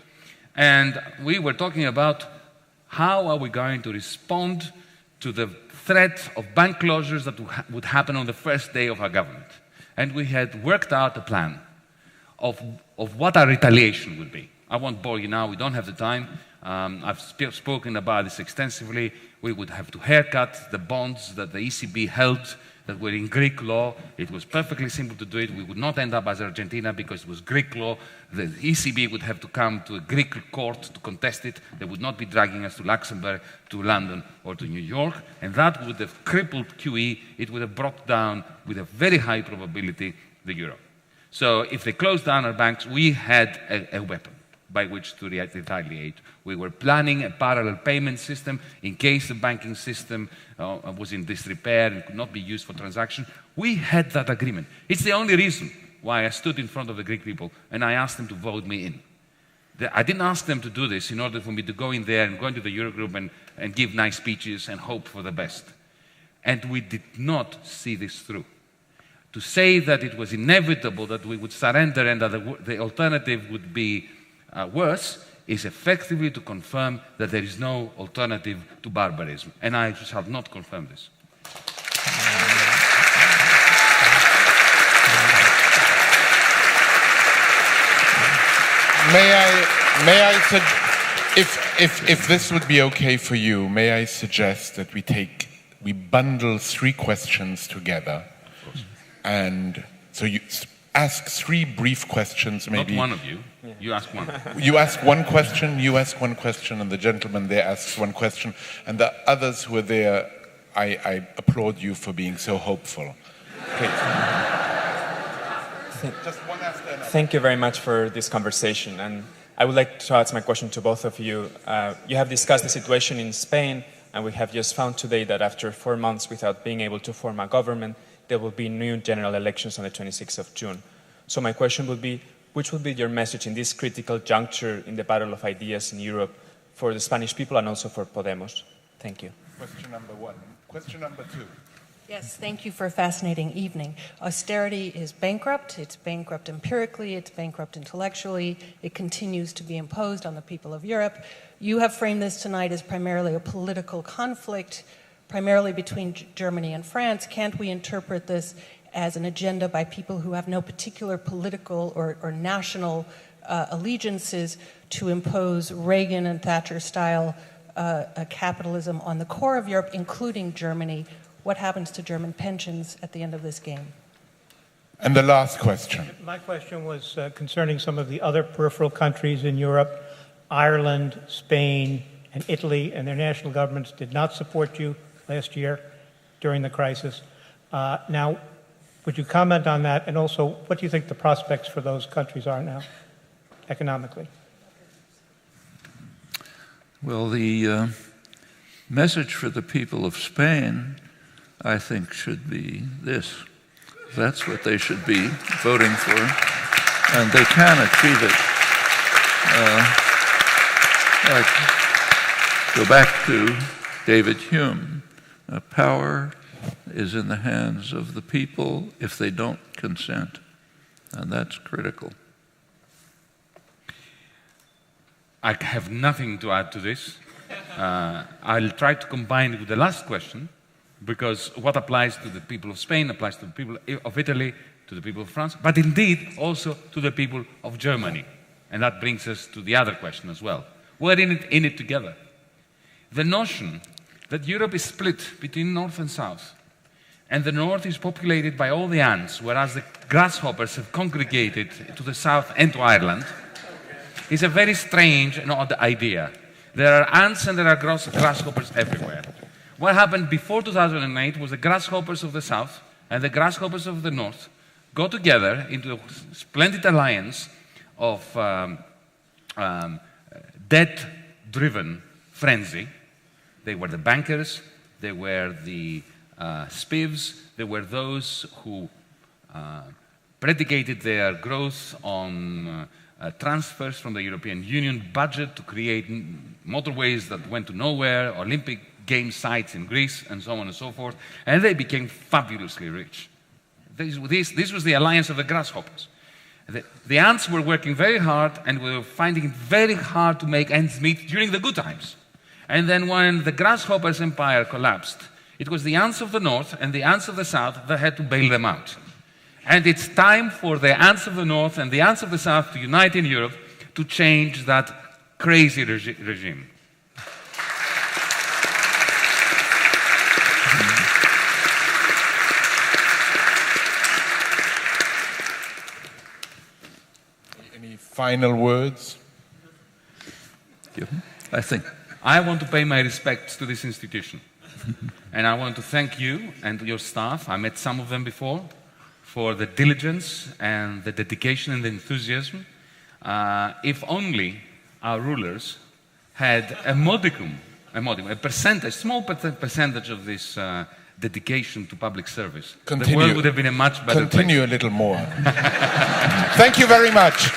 S1: And we were talking about how are we going to respond to the threat of bank closures that would happen on the first day of our government. And we had worked out a plan of what our retaliation would be. I won't bore you now, we don't have the time. I've spoken about this extensively. We would have to haircut the bonds that the ECB held that were in Greek law. It was perfectly simple to do it. We would not end up as Argentina because it was Greek law. The ECB would have to come to a Greek court to contest it. They would not be dragging us to Luxembourg, to London, or to New York. And that would have crippled QE. It would have brought down, with a very high probability, the euro. So if they closed down our banks, we had a weapon by which to retaliate. We were planning a parallel payment system in case the banking system was in disrepair and could not be used for transaction. We had that agreement. It's the only reason why I stood in front of the Greek people and I asked them to vote me in. I didn't ask them to do this in order for me to go in there and go into the Eurogroup and give nice speeches and hope for the best. And we did not see this through. To say that it was inevitable that we would surrender and that the alternative would be worse is effectively to confirm that there is no alternative to barbarism. And I shall not confirm this.
S3: If this would be okay for you, may I suggest that we bundle 3 questions together, and so you ask 3 brief questions, maybe.
S1: Not one of you. You ask one.
S3: You ask one question, you ask one question, and the gentleman there asks one question, and the others who are there, I applaud you for being so hopeful. Please. Just one after another.
S8: Thank you very much for this conversation, and I would like to ask my question to both of you. You have discussed the situation in Spain, and we have just found today that after 4 months without being able to form a government, there will be new general elections on the 26th of June. So my question would be, which would be your message in this critical juncture in the battle of ideas in Europe for the Spanish people and also for Podemos? Thank you.
S3: Question number 1. Question number 2.
S9: Yes, thank you for a fascinating evening. Austerity is bankrupt. It's bankrupt empirically. It's bankrupt intellectually. It continues to be imposed on the people of Europe. You have framed this tonight as primarily a political conflict, primarily between Germany and France. Can't we interpret this as an agenda by people who have no particular political or national allegiances to impose Reagan and Thatcher-style capitalism on the core of Europe, including Germany? What happens to German pensions at the end of this game?
S3: And the last question.
S10: My question was concerning some of the other peripheral countries in Europe. Ireland, Spain, and Italy and their national governments did not support you last year during the crisis. Now, would you comment on that? And also, what do you think the prospects for those countries are now, economically?
S2: Well, the message for the people of Spain, I think, should be this. That's what they should be voting for, and they can achieve it. Go back to David Hume. Power is in the hands of the people if they don't consent, and that's critical.
S1: I have nothing to add to this. I'll try to combine it with the last question, because what applies to the people of Spain applies to the people of Italy, to the people of France, but indeed also to the people of Germany. And that brings us to the other question as well. We're in it together. The notion that Europe is split between North and South, and the North is populated by all the ants, whereas the grasshoppers have congregated to the South and to Ireland, is a very strange and odd idea. There are ants and there are grasshoppers everywhere. What happened before 2008 was the grasshoppers of the South and the grasshoppers of the North got together into a splendid alliance of debt-driven frenzy. They were the bankers, they were the spivs, they were those who predicated their growth on transfers from the European Union budget to create motorways that went to nowhere, Olympic game sites in Greece, and so on and so forth, and they became fabulously rich. This was the alliance of the grasshoppers. The ants were working very hard and were finding it very hard to make ends meet during the good times. And then when the grasshoppers' empire collapsed, it was the ants of the north and the ants of the south that had to bail them out. And it's time for the ants of the north and the ants of the south to unite in Europe to change that crazy regime.
S3: Any final words?
S1: I want to pay my respects to this institution. And I want to thank you and your staff, I met some of them before, for the diligence and the dedication and the enthusiasm. If only our rulers had a modicum, a small percentage of this dedication to public service,
S3: Continue.
S1: the world would have been a much better place.
S3: Continue a little more. Thank you very much.